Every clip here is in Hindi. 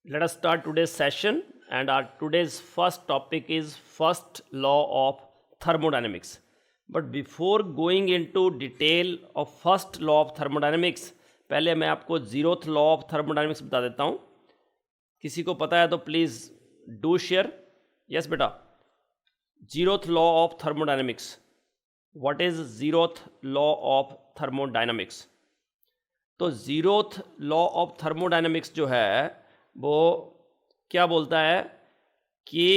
Let us start today's session, and our today's first topic is first law of thermodynamics. But before going into detail of first law of thermodynamics, पहले मैं आपको जीरोथ लॉ ऑफ थर्मोडायनेमिक्स बता देता हूँ. किसी को पता है तो प्लीज़ डू शेयर. यस बेटा, zeroth law of thermodynamics. What is zeroth law of thermodynamics? तो जीरोथ लॉ ऑफ थर्मोडायनेमिक्स जो है वो क्या बोलता है कि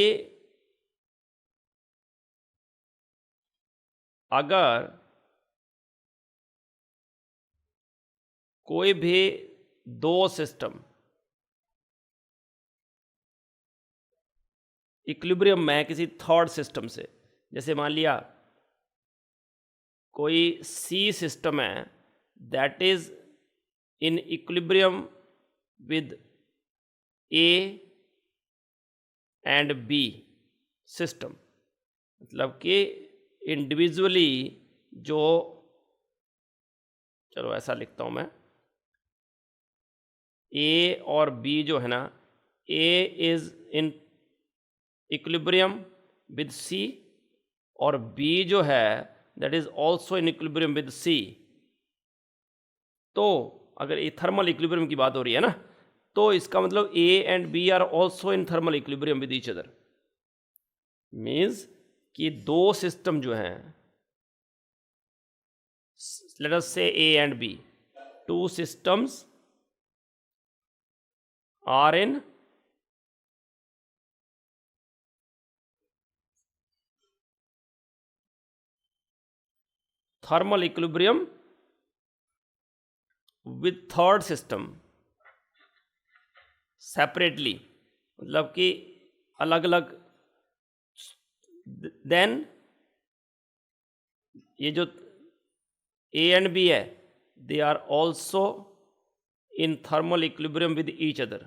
अगर कोई भी दो सिस्टम इक्विलिब्रियम में किसी थर्ड सिस्टम से, जैसे मान लिया कोई सी सिस्टम है that is in equilibrium with A and B system, मतलब कि इंडिविजुअली जो, चलो ऐसा लिखता हूँ मैं, ए और बी जो है ना, A is in equilibrium with C और बी जो है that is also in equilibrium with C. तो अगर ये थर्मल इक्विलिब्रियम की बात हो रही है ना, तो इसका मतलब A and B are also in thermal equilibrium with each other. Means कि दो सिस्टम जो हैं, let us say A and B, two systems are in thermal equilibrium with third system separately, मतलब कि अलग अलग. देन ये जो ए एंड बी है they are also in thermal equilibrium with each other.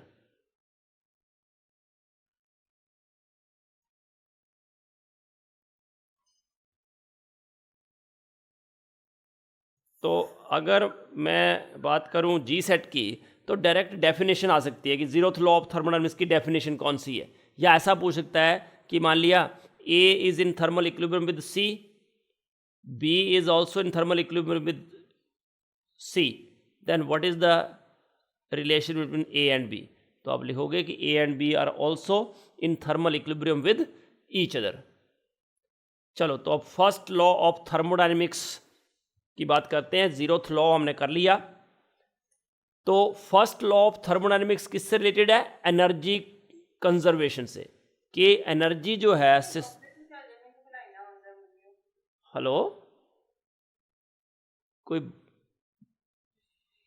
तो अगर मैं बात करूं जी सेट की, तो डायरेक्ट डेफिनेशन आ सकती है कि जीरोथ लॉ ऑफ थर्मोडायनेमिक्स की डेफिनेशन कौन सी है. या ऐसा पूछ सकता है कि मान लिया A is in thermal equilibrium with C, B is also in thermal equilibrium with C, then what is the relation between A and B. तो आप लिखोगे कि A and B are also in thermal equilibrium with each other. चलो, तो अब फर्स्ट लॉ ऑफ थर्मोडायनेमिक्स की बात करते हैं. जीरोथ लॉ हमने कर लिया. तो फर्स्ट लॉ ऑफ थर्मोडायनेमिक्स किससे रिलेटेड है? एनर्जी कंजर्वेशन से. कि एनर्जी जो है, हेलो, कोई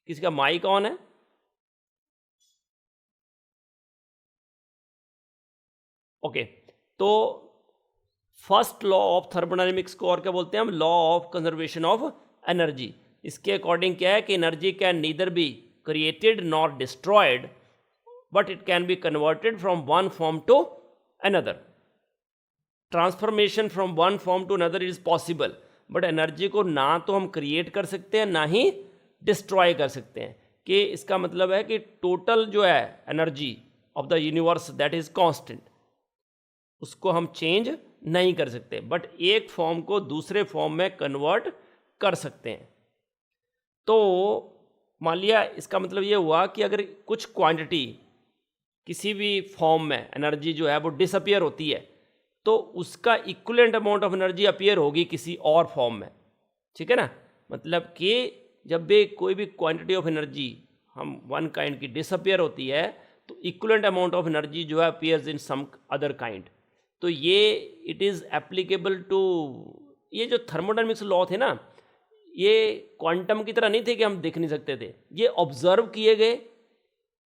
किसी का माइक ऑन है? ओके. तो फर्स्ट लॉ ऑफ थर्मोडायनेमिक्स को और क्या बोलते हैं हम? Law of conservation of energy. इसके अकॉर्डिंग क्या है कि energy can neither be created nor destroyed, but it can be converted from one form to another. Transformation from one form to another is possible, but energy को ना तो हम क्रिएट कर सकते हैं ना ही डिस्ट्रॉय कर सकते हैं. कि इसका मतलब है कि टोटल जो है energy of the universe that is constant, उसको हम चेंज नहीं कर सकते, बट एक फॉर्म को दूसरे फॉर्म में कन्वर्ट कर सकते हैं. तो मान लिया इसका मतलब ये हुआ कि अगर कुछ क्वांटिटी किसी भी फॉर्म में एनर्जी जो है वो डिसअपियर होती है, तो उसका equivalent amount of energy appear होगी किसी और फॉर्म में. ठीक है ना? मतलब कि जब भी कोई भी क्वांटिटी ऑफ एनर्जी हम वन काइंड की डिसअपियर होती है, तो इक्विवेलेंट अमाउंट ऑफ एनर्जी जो है appears in some other kind. तो ये इट इज़ एप्लीकेबल टू, ये जो थर्मोडायनेमिक्स लॉ थे ना, ये क्वांटम की तरह नहीं थे कि हम देख नहीं सकते थे. ये ऑब्जर्व किए गए.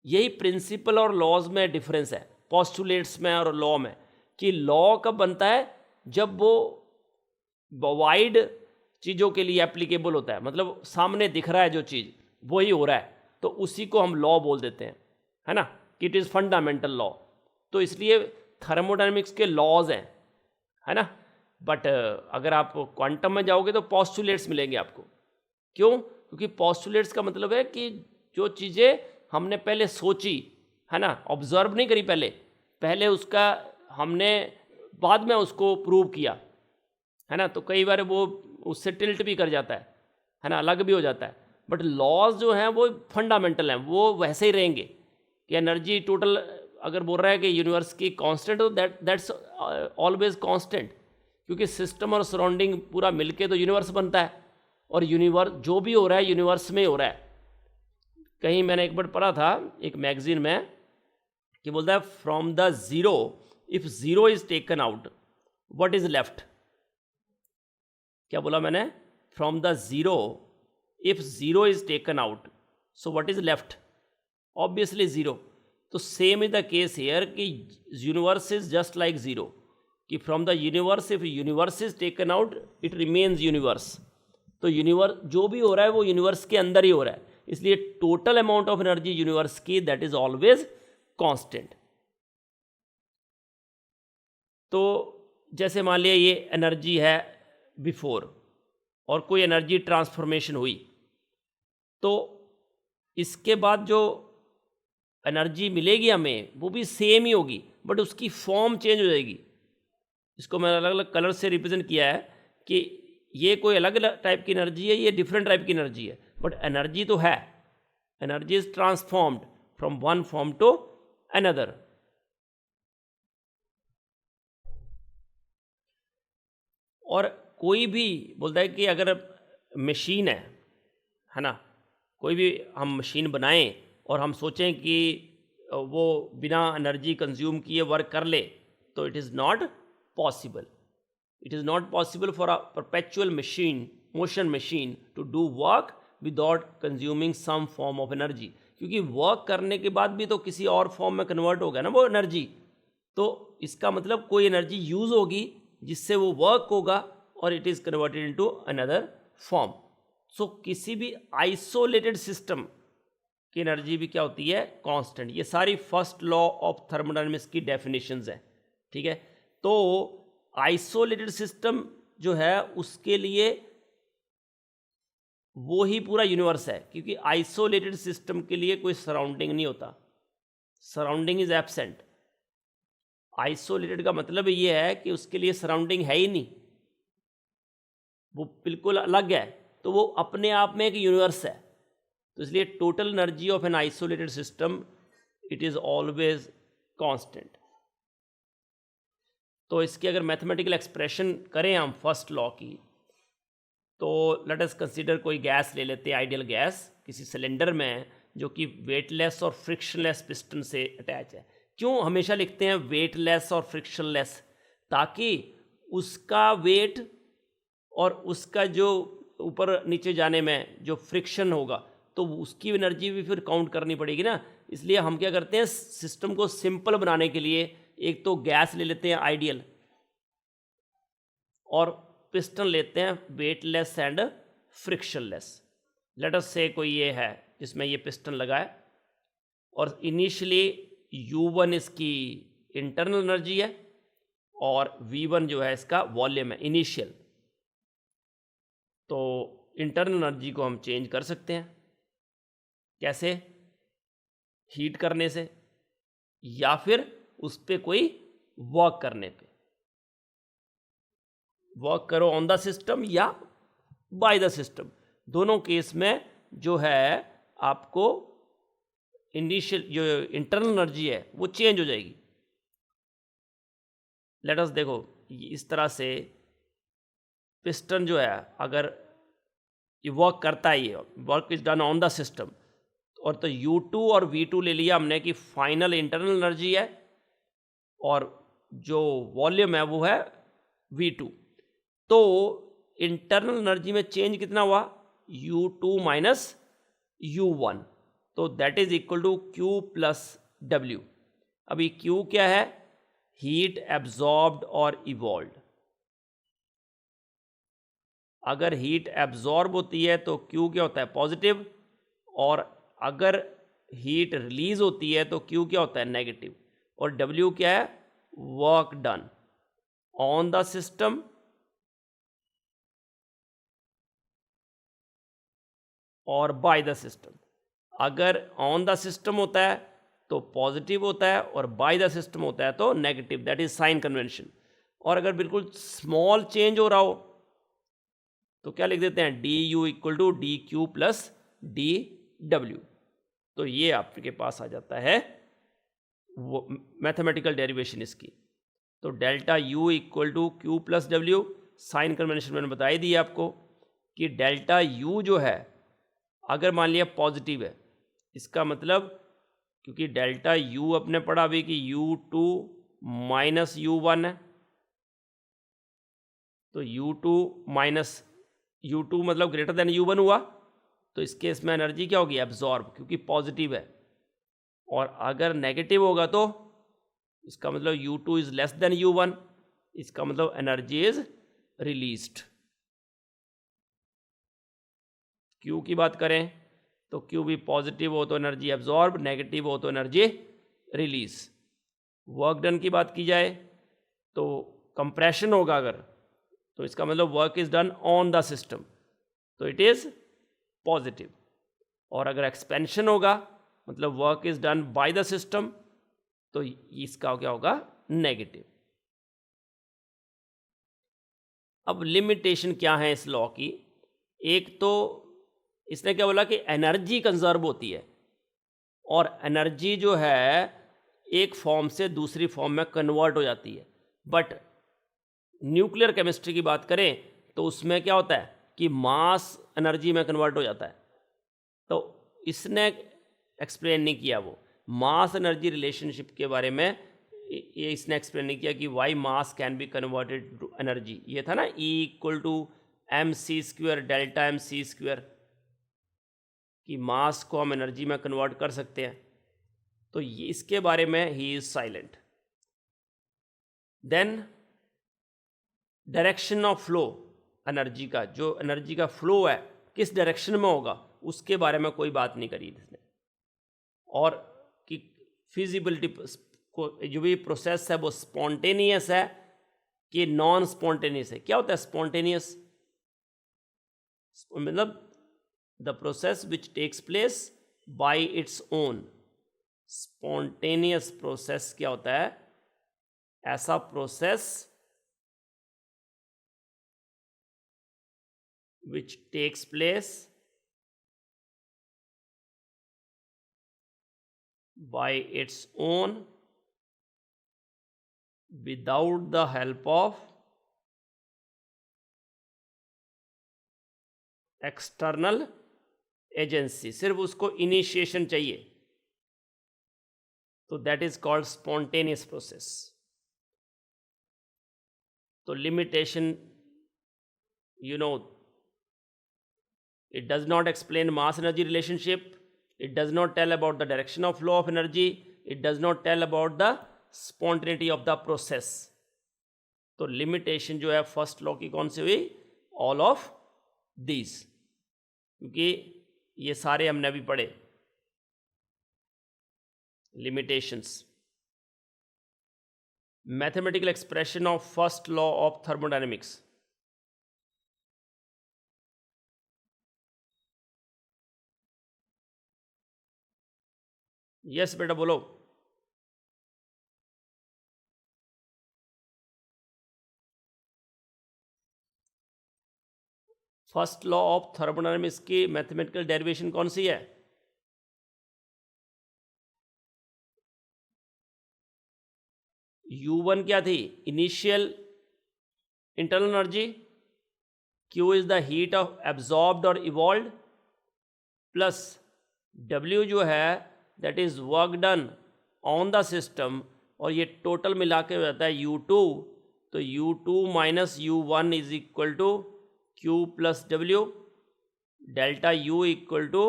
यही प्रिंसिपल और लॉज में डिफरेंस है, पोस्टुलेट्स में और लॉ में. कि लॉ कब बनता है? जब वो वाइड चीज़ों के लिए एप्लीकेबल होता है, मतलब सामने दिख रहा है जो चीज़ वही हो रहा है, तो उसी को हम लॉ बोल देते हैं, है ना, कि इट इज़ फंडामेंटल लॉ. तो इसलिए थर्मोडायनेमिक्स के लॉज हैं, है ना. बट अगर आप क्वांटम में जाओगे तो पोस्टुलेट्स मिलेंगे आपको. क्यों? क्योंकि पोस्टुलेट्स का मतलब है कि जो चीज़ें हमने पहले सोची है ना, ऑब्जर्व नहीं करी पहले, पहले उसका हमने बाद में उसको प्रूव किया, है ना, तो कई बार वो उससे टिल्ट भी कर जाता है ना, अलग भी हो जाता है। बट लॉज जो हैं वो फंडामेंटल हैं, वो वैसे ही रहेंगे कि एनर्जी टोटल अगर बोल रहा है कि यूनिवर्स की कांस्टेंट, तो दैट्स ऑलवेज कांस्टेंट, क्योंकि सिस्टम और सराउंडिंग पूरा मिलके तो यूनिवर्स बनता है, और यूनिवर्स जो भी हो रहा है यूनिवर्स में ही हो रहा है। कहीं मैंने एक बार पढ़ा था एक मैगजीन में कि बोलता है from the zero, if zero is taken out what is left. क्या बोला मैंने? From the zero if zero is taken out so what is left? Obviously zero. तो same is the case here कि universe is just like zero, कि from the universe if universe is taken out it remains universe. तो यूनिवर्स जो भी हो रहा है वो यूनिवर्स के अंदर ही हो रहा है, इसलिए total amount of energy universe की दैट इज ऑलवेज कांस्टेंट। तो जैसे मान लिया ये एनर्जी है बिफोर, और कोई एनर्जी ट्रांसफॉर्मेशन हुई, तो इसके बाद जो एनर्जी मिलेगी हमें वो भी सेम ही होगी, बट उसकी फॉर्म चेंज हो जाएगी। इसको मैंने अलग अलग कलर से रिप्रेजेंट किया है कि ये कोई अलग अलग टाइप की एनर्जी है, ये डिफरेंट टाइप की एनर्जी है, बट एनर्जी तो है। Energy is transformed from one form to another. और कोई भी बोलता है कि अगर मशीन है ना, कोई भी हम मशीन बनाएं और हम सोचें कि वो बिना एनर्जी कंज्यूम किए वर्क कर ले, तो it is not possible. It is not possible for a perpetual machine, motion machine, to do work without consuming some form of energy, क्योंकि वर्क करने के बाद भी तो किसी और फॉर्म में कन्वर्ट होगा ना वो एनर्जी। तो इसका मतलब कोई एनर्जी यूज़ होगी जिससे वो वर्क होगा और it is converted into another form. So किसी भी आइसोलेटेड सिस्टम की एनर्जी भी क्या होती है? कांस्टेंट। ये सारी फर्स्ट लॉ ऑफ थर्मोडायनेमिक्स की डेफिनेशंस है, ठीक है। तो आइसोलेटेड सिस्टम जो है उसके लिए वो ही पूरा यूनिवर्स है, क्योंकि आइसोलेटेड सिस्टम के लिए कोई सराउंडिंग नहीं होता, सराउंडिंग इज एब्सेंट। आइसोलेटेड का मतलब ये है कि उसके लिए सराउंडिंग है ही नहीं, वो बिल्कुल अलग है, तो वो अपने आप में एक यूनिवर्स है। तो इसलिए total energy of an isolated system it is always constant. तो इसकी अगर मैथमेटिकल एक्सप्रेशन करें हम फर्स्ट लॉ की, तो लेट अस कंसीडर कोई गैस ले लेते हैं, आइडियल गैस किसी सिलेंडर में, जो कि वेटलेस और फ्रिक्शनलेस पिस्टन से अटैच है। क्यों हमेशा लिखते हैं वेटलेस और फ्रिक्शनलेस? ताकि उसका वेट और उसका जो ऊपर नीचे जाने में जो फ्रिक्शन होगा, तो उसकी एनर्जी भी फिर काउंट करनी पड़ेगी ना। इसलिए हम क्या करते हैं, सिस्टम को सिंपल बनाने के लिए एक तो गैस ले लेते हैं आइडियल, और पिस्टन लेते हैं weightless and frictionless. Late us से कोई ये है जिसमें ये पिस्टन लगा है, और इनिशियली U1 इसकी इंटरनल एनर्जी है और V1 जो है इसका वॉल्यूम है इनिशियल। तो इंटरनल एनर्जी को हम चेंज कर सकते हैं, कैसे? हीट करने से, या फिर उस पर कोई वर्क करने पे। वर्क करो ऑन द सिस्टम या बाय द सिस्टम, दोनों केस में जो है आपको इनिशियल जो इंटरनल एनर्जी है वो चेंज हो जाएगी। लेट अस देखो इस तरह से पिस्टन जो है अगर ये वर्क करता है, ये work is done on the system, और तो U2 और V2 ले लिया हमने कि फाइनल इंटरनल एनर्जी है, और जो वॉल्यूम है वो है V2। तो इंटरनल एनर्जी में चेंज कितना हुआ? U2 माइनस U1, तो that is equal to Q plus W। अभी Q क्या है? हीट एब्जॉर्ब्ड और इवॉल्व्ड। अगर हीट एब्जॉर्ब होती है तो Q क्या होता है? पॉजिटिव, और अगर हीट रिलीज होती है तो Q क्या होता है? नेगेटिव। और W क्या है? Work done on the system और बाय द सिस्टम। अगर ऑन द सिस्टम होता है तो पॉजिटिव होता है और बाय द सिस्टम होता है तो negative, that is sine convention. और अगर बिल्कुल स्मॉल चेंज हो रहा हो तो क्या लिख देते हैं, D U equal to D Q plus D W. तो ये आपके पास आ जाता है वो मैथमेटिकल डेरिवेशन इसकी। तो delta U equal to Q plus W, sign convention मैंने बता ही दिया आपको कि डेल्टा यू जो है अगर मान लिया पॉजिटिव है, इसका मतलब क्योंकि डेल्टा यू अपने पढ़ा अभी कि u2 माइनस u1 है, तो u2 माइनस u2 मतलब ग्रेटर देन u1 हुआ, तो इस केस में एनर्जी क्या होगी, एब्जॉर्ब, क्योंकि पॉजिटिव है। और अगर नेगेटिव होगा तो इसका मतलब u2 is less then u1, इसका मतलब एनर्जी इज रिलीज्ड। Q की बात करें तो Q भी पॉजिटिव हो तो एनर्जी एब्जॉर्ब, नेगेटिव हो तो एनर्जी रिलीज। वर्क डन की बात की जाए तो कंप्रेशन होगा अगर, तो इसका मतलब work is done on the system, तो इट इज पॉजिटिव। और अगर एक्सपेंशन होगा मतलब work is done by the system, तो इसका क्या होगा, नेगेटिव। अब लिमिटेशन क्या है इस लॉ की, एक तो इसने क्या बोला कि एनर्जी कंजर्व होती है, और एनर्जी जो है एक फॉर्म से दूसरी फॉर्म में कन्वर्ट हो जाती है। बट न्यूक्लियर केमिस्ट्री की बात करें तो उसमें क्या होता है कि मास एनर्जी में कन्वर्ट हो जाता है। तो इसने एक्सप्लेन नहीं किया वो मास एनर्जी रिलेशनशिप के बारे में, ये इसने एक्सप्लेन नहीं किया कि why mass can be converted to energy. ये था ना E equal to M C square delta M C square, कि मास को हम एनर्जी में कन्वर्ट कर सकते हैं। तो ये इसके बारे में ही is silent. Then direction of flow energy का, जो एनर्जी का फ्लो है किस डायरेक्शन में होगा उसके बारे में कोई बात नहीं करी इसने। और कि फिजिबिलिटी को जो भी प्रोसेस है वो स्पॉन्टेनियस है कि नॉन स्पॉन्टेनियस है। क्या होता है स्पॉन्टेनियस, मतलब the process which takes place by its own. Spontaneous process क्या होता है, ऐसा process which takes place by its own without the help of external agency, सिर्फ उसको इनिशिएशन चाहिए, तो that is called spontaneous process. तो limitation, you know, it does not explain mass energy relationship, it does not tell about the direction of flow of energy, it does not tell about the spontaneity of the process। तो लिमिटेशन जो है फर्स्ट लॉ की कौन सी हुई, ऑल ऑफ दीज, क्योंकि ये सारे हमने अभी पढ़े limitations. Mathematical expression of first law of thermodynamics. Yes बेटा बोलो। फर्स्ट लॉ ऑफ थर्मोडायनेमिक्स की मैथमेटिकल डेरिवेशन कौन सी है, U1 क्या थी, initial internal energy, Q is the heat of absorbed और इवॉल्व, प्लस W जो है that is work done on the system, और ये टोटल मिला के हो जाता है U2। तो U2 minus U1 is equal to Q plus W, delta U equal to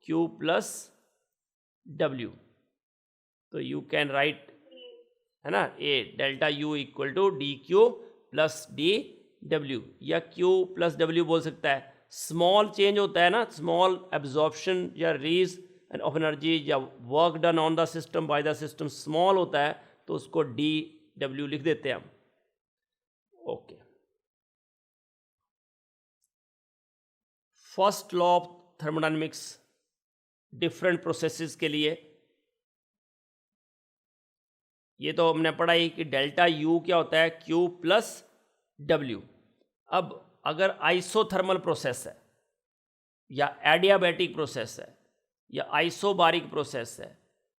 Q plus W। तो यू कैन राइट, है ना, a delta U equal to D Q plus D W, या Q प्लस W बोल सकता है। स्मॉल चेंज होता है ना, स्मॉल एब्जॉर्प्शन या रिलीज ऑफ एनर्जी या work done on the system by the system small होता है, तो उसको डी डब्ल्यू लिख देते हैं हम। Okay, first law of thermodynamics different processes के लिए ये तो हमने पढ़ा ही कि डेल्टा यू क्या होता है, क्यू प्लस डब्ल्यू। अब अगर आइसोथर्मल प्रोसेस है या एडियाबैटिक प्रोसेस है या आइसोबारिक प्रोसेस है,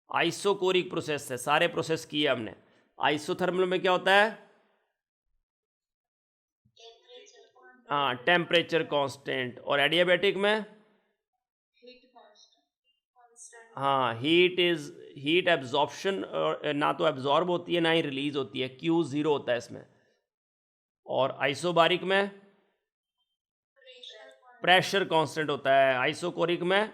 आइसोकोरिक प्रोसेस है, सारे प्रोसेस किए हमने। आइसोथर्मल में क्या होता है, हाँ टेम्परेचर कांस्टेंट, और एडियाबैटिक में हाँ हीट एब्जॉर्प्शन, ना तो एब्जॉर्ब होती है ना ही रिलीज होती है, क्यू ज़ीरो होता है इसमें। और आइसोबारिक में प्रेशर कांस्टेंट होता है, आइसोकोरिक में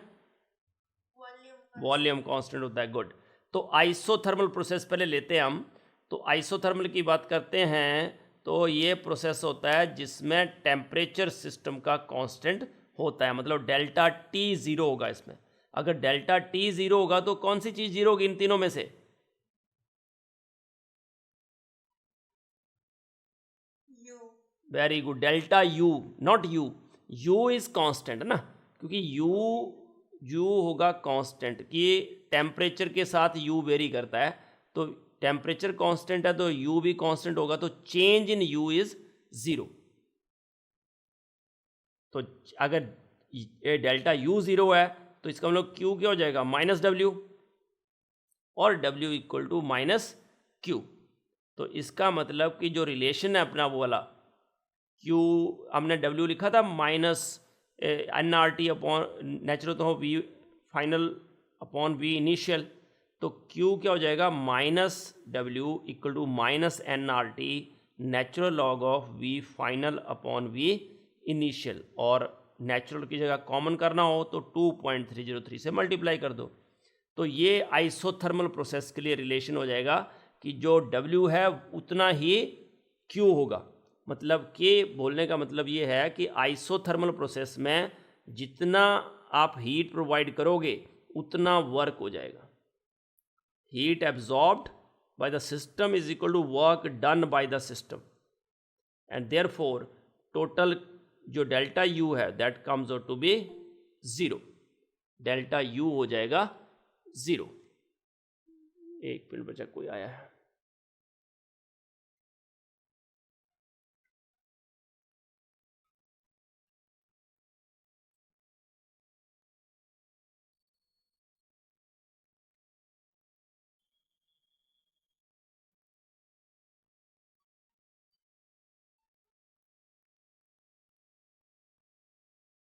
वॉल्यूम कांस्टेंट होता है। गुड। तो आइसोथर्मल प्रोसेस पहले लेते हैं हम। तो आइसोथर्मल की बात करते हैं तो ये प्रोसेस होता है जिसमें टेम्परेचर सिस्टम का कांस्टेंट होता है, मतलब डेल्टा टी ज़ीरो होगा इसमें। अगर डेल्टा टी ज़ीरो होगा तो कौन सी चीज़ जीरो होगी इन तीनों में से? Very good, delta U, not you. You is constant है ना, क्योंकि यू होगा कांस्टेंट कि टेम्परेचर के साथ यू वेरी करता है। तो टेम्परेचर कांस्टेंट है तो यू भी कांस्टेंट होगा, तो change in you is zero. तो अगर ये डेल्टा यू ज़ीरो है तो इसका मतलब क्यू क्या हो जाएगा, माइनस डब्ल्यू, और W equal to minus Q. तो इसका मतलब कि जो रिलेशन है अपना वो वाला, क्यू हमने डब्ल्यू लिखा था minus N R T upon natural तो V final upon V initial, तो क्यू क्या हो जाएगा, minus W equal to minus N R T natural log of V final upon V initial. और नेचुरल की जगह कॉमन करना हो तो 2.303 से मल्टीप्लाई कर दो। तो ये आइसोथर्मल प्रोसेस के लिए रिलेशन हो जाएगा कि जो W है उतना ही Q होगा। मतलब कि बोलने का मतलब ये है कि आइसोथर्मल प्रोसेस में जितना आप हीट प्रोवाइड करोगे उतना वर्क हो जाएगा। Heat absorbed by the system is equal to work done by the system, and therefore total जो डेल्टा यू है that comes out to be zero. Delta U हो जाएगा ज़ीरो। एक मिनट बचा, कोई आया है?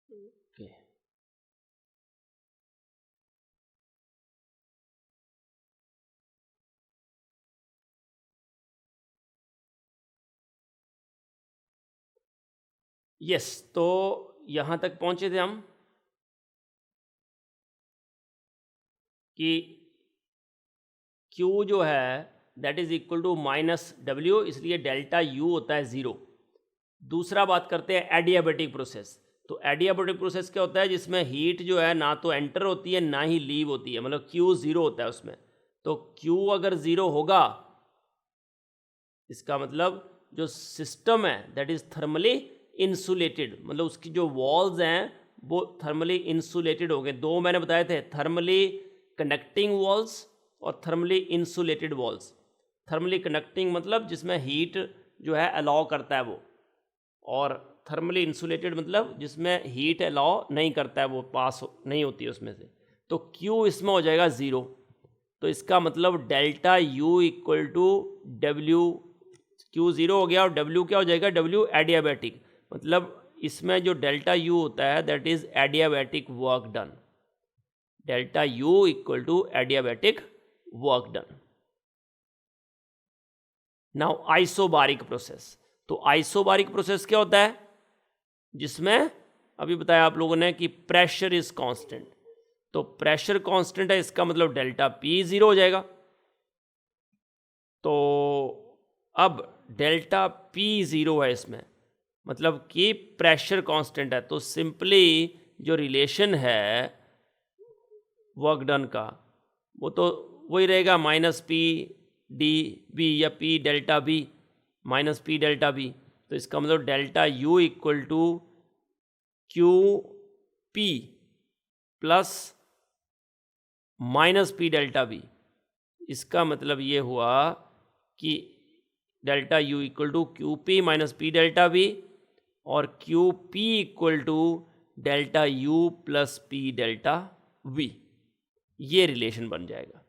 Okay, yes. तो यहाँ तक पहुँचे थे हम कि Q जो है that is equal to minus W, इसलिए डेल्टा यू होता है ज़ीरो। दूसरा बात करते हैं एडियाबैटिक प्रोसेस। तो एडियाबैटिक प्रोसेस क्या होता है, जिसमें हीट जो है ना तो एंटर होती है ना ही लीव होती है, मतलब Q ज़ीरो होता है उसमें। तो Q अगर ज़ीरो होगा इसका मतलब जो सिस्टम है दैट इज़ थर्मली इंसुलेटेड, मतलब उसकी जो वॉल्स हैं वो थर्मली इंसुलेटेड हो गए। दो मैंने बताए थे, थर्मली कंडक्टिंग वॉल्स और thermally insulated walls. Thermally conducting मतलब जिसमें हीट जो है अलाउ करता है वो, और थर्मली इंसुलेटेड मतलब जिसमें हीट अलाउ नहीं करता है, वो पास नहीं होती है उसमें से। तो Q इसमें हो जाएगा ज़ीरो। तो इसका मतलब delta U equal to W, Q zero हो गया और W क्या हो जाएगा, W एडियाबैटिक। मतलब इसमें जो डेल्टा U होता है that is adiabatic work done. Delta U equal to adiabatic work done. Now isobaric process. तो आइसोबारिक प्रोसेस क्या होता है, जिसमें अभी बताया आप लोगों ने कि प्रेशर इज कांस्टेंट। तो प्रेशर कांस्टेंट है, इसका मतलब डेल्टा P ज़ीरो हो जाएगा। तो अब डेल्टा P ज़ीरो है इसमें, मतलब कि प्रेशर कांस्टेंट है। तो सिंपली जो रिलेशन है वर्क डन का वो तो वही रहेगा, माइनस पी डी बी या P delta B minus P delta B. तो इसका मतलब delta U equal to Q P plus minus P delta B. इसका मतलब ये हुआ कि delta U equal to Q P minus P delta V और Q P equal to delta U plus P delta V, ये रिलेशन बन जाएगा।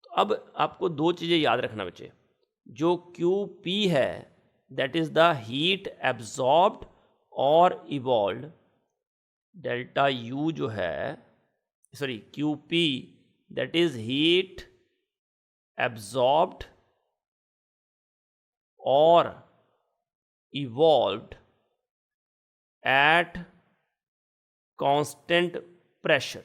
तो अब आपको दो चीज़ें याद रखना बच्चे, जो क्यू पी है that is the heat absorbed और इवॉल्व, डेल्टा यू जो है sorry Q P that is heat absorbed और evolved at constant pressure।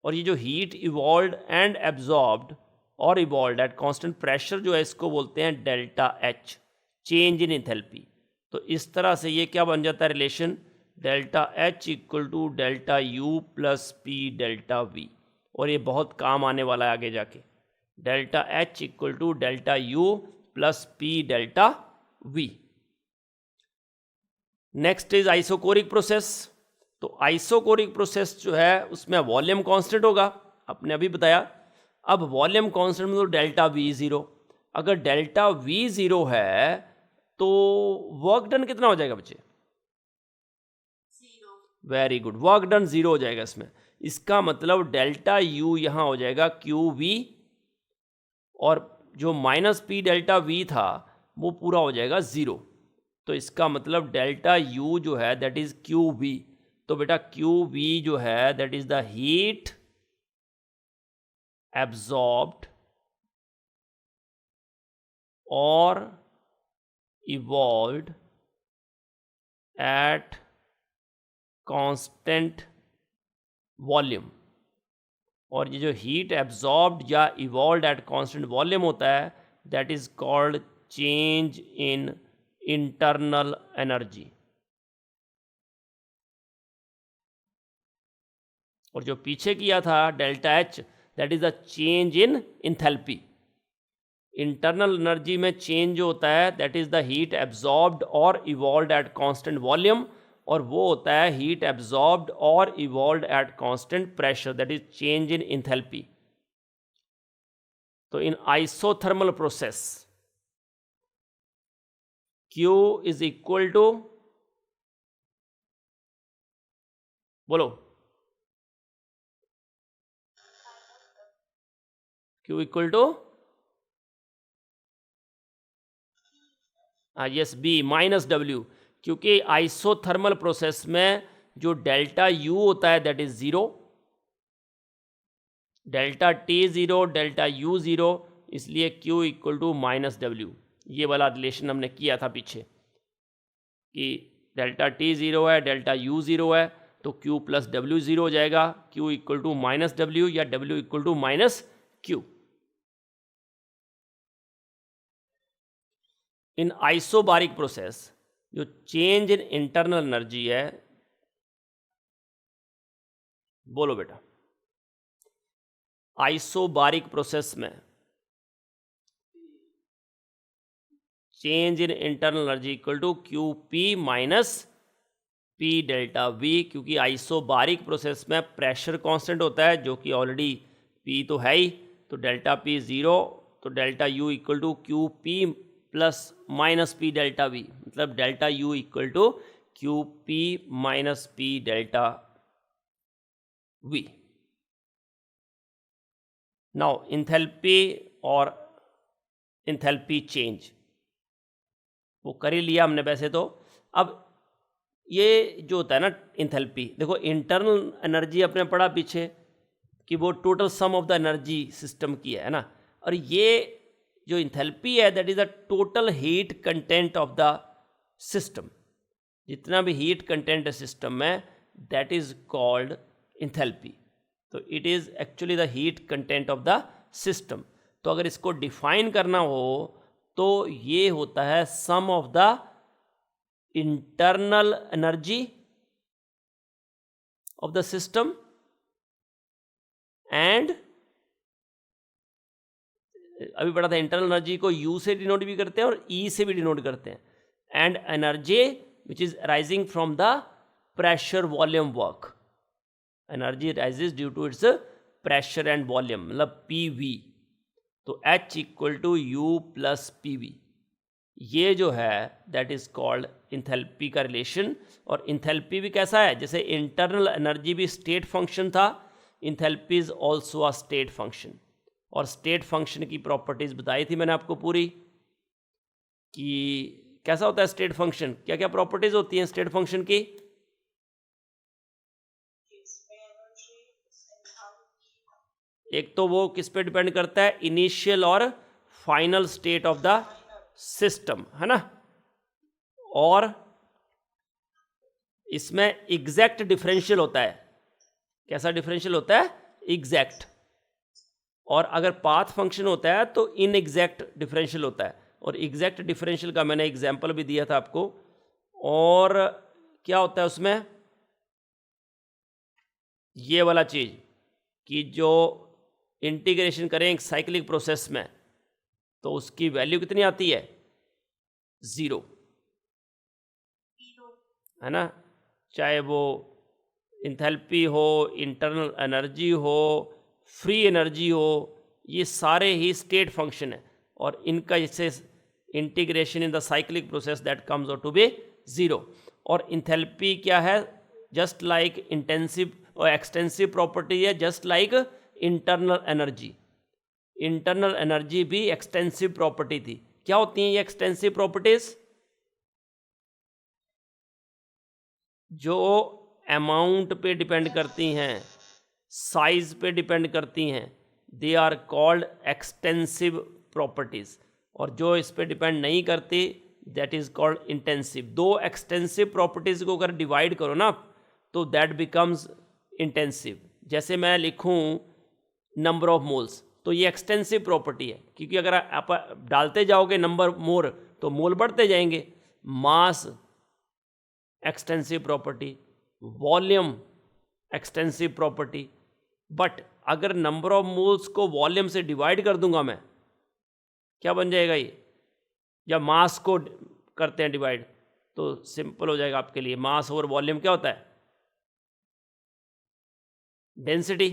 और ये जो हीट इवॉल्व एंड एब्जॉर्ब्ड और इवॉल्व एट कांस्टेंट प्रेशर जो है इसको बोलते हैं delta H, change in enthalpy. तो इस तरह से ये क्या बन जाता है relation, delta H equal to delta U plus P delta V. और ये बहुत काम आने वाला है आगे जाके, delta H equal to delta U plus P delta V. Next is isochoric process. तो आइसोकोरिक प्रोसेस जो है उसमें वॉल्यूम कांस्टेंट होगा, आपने अभी बताया। अब वॉल्यूम कांस्टेंट मतलब डेल्टा वी ज़ीरो। अगर डेल्टा वी ज़ीरो है तो वर्क डन कितना हो जाएगा बच्चे? Very good, work done zero हो जाएगा इसमें। इसका मतलब डेल्टा यू यहाँ हो जाएगा क्यू वी और जो माइनस पी डेल्टा वी था वो पूरा हो जाएगा ज़ीरो। तो इसका मतलब डेल्टा यू जो है दैट इज़ क्यू वी। तो बेटा क्यू वी जो है that is the heat absorbed और इवॉल्व्ड एट कांस्टेंट वॉल्यूम। और ये जो हीट एब्जॉर्ब्ड या इवॉल्व्ड एट कांस्टेंट वॉल्यूम होता है that is called change in internal energy. और जो पीछे किया था delta H that is the change in enthalpy. Internal energy में चेंज जो होता है that is the heat absorbed और इवॉल्व्ड एट कांस्टेंट वॉल्यूम, और वो होता है हीट एब्जॉर्ब्ड और evolved at constant pressure that is change in enthalpy. तो in isothermal process Q is equal to, बोलो Q equal to yes B minus W, क्योंकि आइसोथर्मल प्रोसेस में जो डेल्टा यू होता है that is zero, delta T zero, delta U zero, इसलिए Q equal to minus W. ये वाला रिलेशन हमने किया था पीछे कि डेल्टा टी ज़ीरो है, डेल्टा यू ज़ीरो है, तो Q प्लस डब्ल्यू ज़ीरो हो जाएगा, Q equal to minus W या W equal to minus Q. In isobaric process जो चेंज इन इंटरनल एनर्जी है, बोलो बेटा, आइसोबारिक प्रोसेस में change in internal energy equal to Q P minus P delta V, क्योंकि आइसोबारिक प्रोसेस में प्रेशर कांस्टेंट होता है जो कि ऑलरेडी पी तो है ही, तो डेल्टा पी ज़ीरो, तो delta U equal to Q P plus minus P delta V, मतलब delta U equal to Q P minus P delta V. Now enthalpy और इंथैल्पी चेंज वो कर ही लिया हमने वैसे तो। अब ये जो होता है ना इंथैल्पी, देखो इंटरनल एनर्जी अपने पढ़ा पीछे कि वो total sum of the energy system की है ना, और ये जो इंथैल्पी है that is the total heat content of the system. जितना भी हीट कंटेंट है सिस्टम में दैट इज कॉल्ड इंथैल्पी। तो it is actually the heat content of the system. तो अगर इसको डिफाइन करना हो तो ये होता है sum of the internal energy of the system and, अभी पढ़ा था इंटरनल एनर्जी को यू से डिनोट भी करते हैं और ई से भी डिनोट करते हैं, and energy which is rising from the pressure volume work. Energy rises due to its pressure and volume, मतलब पी वी। तो H equal to U plus P V, ये जो है दैट इज कॉल्ड इंथैल्पी का रिलेशन। और इंथैल्पी भी कैसा है, जैसे इंटरनल एनर्जी भी स्टेट फंक्शन था, enthalpy is also a state function. और स्टेट फंक्शन की प्रॉपर्टीज बताई थी मैंने आपको पूरी, कि कैसा होता है स्टेट फंक्शन, क्या क्या प्रॉपर्टीज होती हैं स्टेट फंक्शन की। एक तो वो किस पे डिपेंड करता है, इनिशियल और final state of the system, है ना। और इसमें एग्जैक्ट डिफरेंशियल होता है, कैसा डिफरेंशियल होता है, एग्जैक्ट। और अगर पाथ फंक्शन होता है तो इनएग्जैक्ट डिफरेंशियल होता है। और एग्जैक्ट डिफरेंशियल का मैंने एग्जांपल भी दिया था आपको। और क्या होता है उसमें, ये वाला चीज़ कि जो इंटीग्रेशन करें एक साइक्लिक प्रोसेस में तो उसकी वैल्यू कितनी आती है, 0, है ना। चाहे वो इंथैल्पी हो, इंटरनल एनर्जी हो, फ्री एनर्जी हो, ये सारे ही स्टेट फंक्शन है। और इनका इससे integration in the cyclic process that comes out to be 0। और इंथैल्पी क्या है, जस्ट लाइक इंटेंसिव और एक्सटेंसिव प्रॉपर्टी है, just like internal energy. Internal energy भी एक्सटेंसिव प्रॉपर्टी थी। क्या होती हैं ये एक्सटेंसिव प्रॉपर्टीज, जो अमाउंट पे डिपेंड करती हैं, साइज पे डिपेंड करती हैं, they are called extensive properties. और जो इस पे डिपेंड नहीं करती दैट इज कॉल्ड इंटेंसिव। दो एक्सटेंसिव प्रॉपर्टीज को अगर डिवाइड करो ना तो दैट बिकम्स इंटेंसिव। जैसे मैं लिखूं नंबर ऑफ मोल्स, तो ये एक्सटेंसिव प्रॉपर्टी है, क्योंकि अगर आप डालते जाओगे नंबर मोर तो मोल बढ़ते जाएंगे। Mass extensive property, volume extensive property. But अगर नंबर ऑफ मोल्स को वॉल्यूम से डिवाइड कर दूंगा मैं, क्या बन जाएगा ये, या मास को करते हैं डिवाइड तो सिंपल हो जाएगा आपके लिए, मास ओवर वॉल्यूम क्या होता है, डेंसिटी।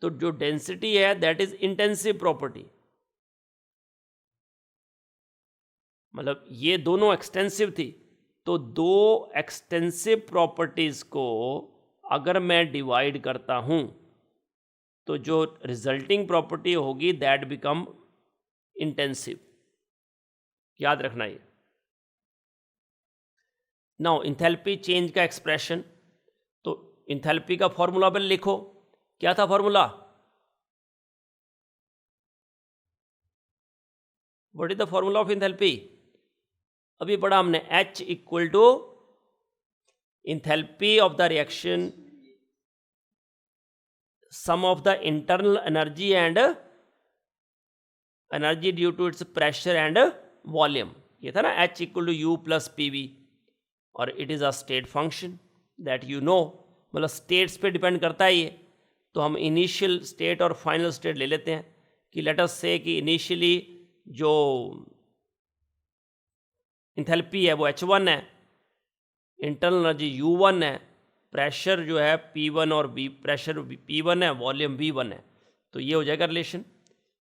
तो जो डेंसिटी है दैट इज इंटेंसिव प्रॉपर्टी। मतलब ये दोनों एक्सटेंसिव थी, तो दो एक्सटेंसिव प्रॉपर्टीज को अगर मैं डिवाइड करता हूं तो जो रिजल्टिंग प्रॉपर्टी होगी दैट बिकम इंटेंसिव। याद रखना ये। नाउ इंथैल्पी चेंज का एक्सप्रेशन, तो इंथैल्पी का फॉर्मूला बल लिखो, क्या था formula, what is the formula of enthalpy, अभी पढ़ा हमने, H equal to enthalpy of the reaction sum of the internal energy and energy due to its pressure and volume. ये था ना H equal to U plus P we. और it is a state function that you know, मतलब स्टेट्स पे डिपेंड करता है ये। तो हम इनिशियल स्टेट और फाइनल स्टेट ले लेते हैं कि लेट अस से कि इनिशियली जो इंथैल्पी है वो H1 है, इंटरनल एनर्जी U1 है, प्रेशर जो है P1 और प्रेशर P1 है, वॉल्यूम V1 है। तो ये हो जाएगा रिलेशन।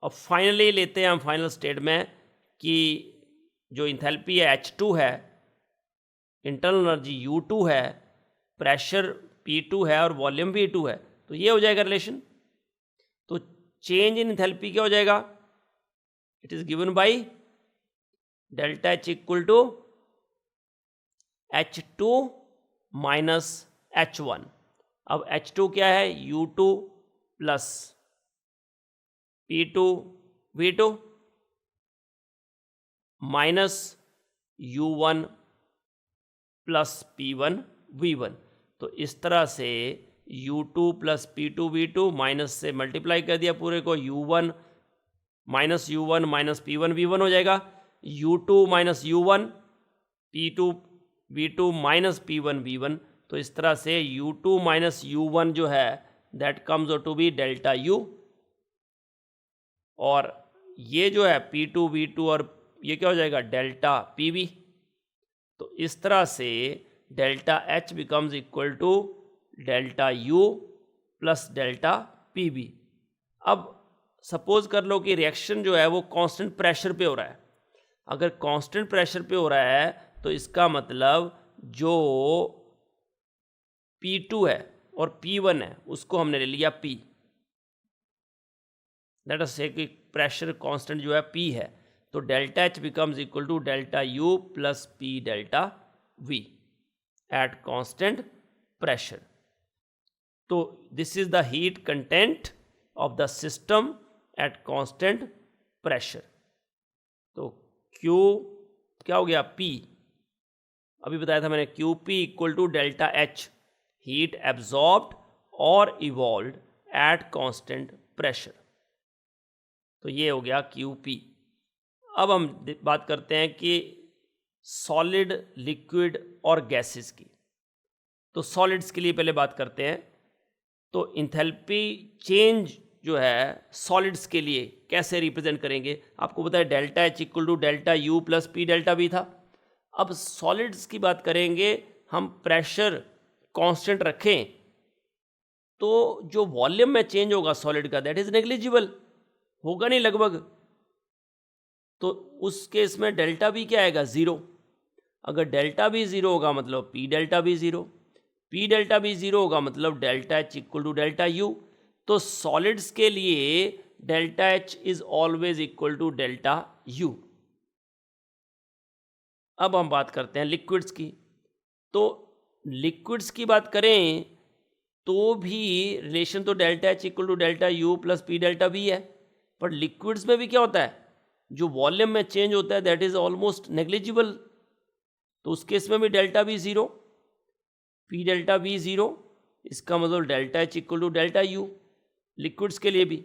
अब फाइनली लेते हैं हम फाइनल स्टेट में कि जो इंथैल्पी है H2 है, इंटरनल एनर्जी U2 है, प्रेशर P2 है और वॉल्यूम V2 है। तो ये हो जाएगा रिलेशन। तो चेंज इन इंथैल्पी क्या हो जाएगा, it is given by delta H equal to H2 minus H1। अब H2 क्या है, U2 plus P2 V2 minus U1 plus P1 V1। तो इस तरह से U2 plus P2 V2 minus से मल्टीप्लाई कर दिया पूरे को, U1 माइनस P1 V1 हो जाएगा, U2 minus U1 P2 V2 minus P1 V1। तो इस तरह से U2 माइनस U1 जो है that comes out to be delta U। और ये जो है P2 V2 और ये क्या हो जाएगा डेल्टा PV। तो इस तरह से delta H becomes equal to delta U plus delta PV। अब सपोज कर लो कि रिएक्शन जो है वो कांस्टेंट प्रेशर पे हो रहा है। अगर कांस्टेंट प्रेशर पे हो रहा है तो इसका मतलब जो P2 है और P1 है उसको हमने ले लिया P। लेट अस से कि प्रेशर कांस्टेंट जो है P है, तो delta H becomes equal to delta U plus P delta V at constant pressure. तो this is the heat content of the system at constant pressure. तो Q क्या हो गया, P, अभी बताया था मैंने, QP equal to delta H, heat absorbed और इवॉल्व्ड एट कांस्टेंट प्रेशर। तो ये हो गया QP। अब हम बात करते हैं कि सॉलिड, लिक्विड और गैसेस की। तो सॉलिड्स के लिए पहले बात करते हैं। तो इंथैल्पी चेंज जो है सॉलिड्स के लिए कैसे रिप्रेजेंट करेंगे, आपको पता है delta H equal to delta U plus P delta V था। अब सॉलिड्स की बात करेंगे, हम प्रेशर कांस्टेंट रखें तो जो वॉल्यूम में चेंज होगा सॉलिड का दैट इज नेग्लिजिबल, होगा नहीं लगभग। तो उस केस में डेल्टा V क्या आएगा, ज़ीरो। अगर डेल्टा V ज़ीरो होगा मतलब P delta V zero, P delta V zero होगा मतलब delta H equal to delta U। तो सॉलिड्स के लिए delta H is always equal to delta U। अब हम बात करते हैं लिक्विड्स की। तो लिक्विड्स की बात करें तो भी रिलेशन तो delta H equal to delta U plus P delta V है, पर लिक्विड्स में भी क्या होता है, जो वॉल्यूम में चेंज होता है दैट इज ऑलमोस्ट नेग्लिजिबल। तो उस केस में भी delta V zero, P delta V zero, इसका मतलब delta H equal to delta U liquids के लिए भी।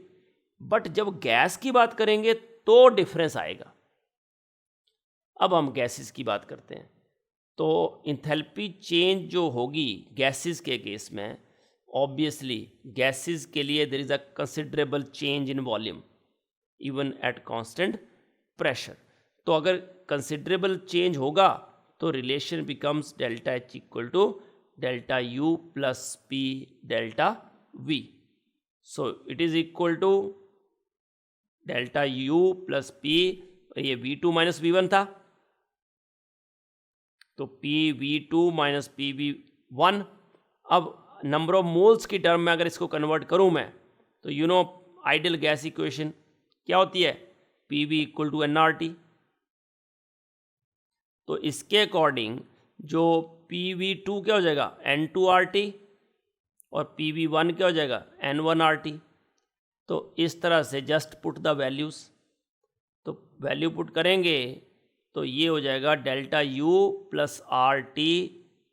बट जब गैस की बात करेंगे तो डिफरेंस आएगा। अब हम गैसेस की बात करते हैं। तो इंथैल्पी चेंज जो होगी गैसेस के केस में, ऑब्वियसली गैसेस के लिए there is a considerable change in volume even at constant pressure. तो अगर कंसिडरेबल चेंज होगा तो relation becomes delta H equal to delta U plus P delta V। So it is equal to delta U plus P, ये V2 माइनस V1 था, तो PV2 माइनस PV1। अब नंबर ऑफ मोल्स की टर्म में अगर इसको कन्वर्ट करूं मैं, तो you know ideal gas equation क्या होती है, PV इक्वल टू nRT। तो इसके अकॉर्डिंग जो PV2 क्या हो जाएगा, N2RT, और PV1 क्या हो जाएगा, N1RT। तो इस तरह से जस्ट पुट द वैल्यूज़, तो वैल्यू पुट करेंगे तो ये हो जाएगा delta U plus RT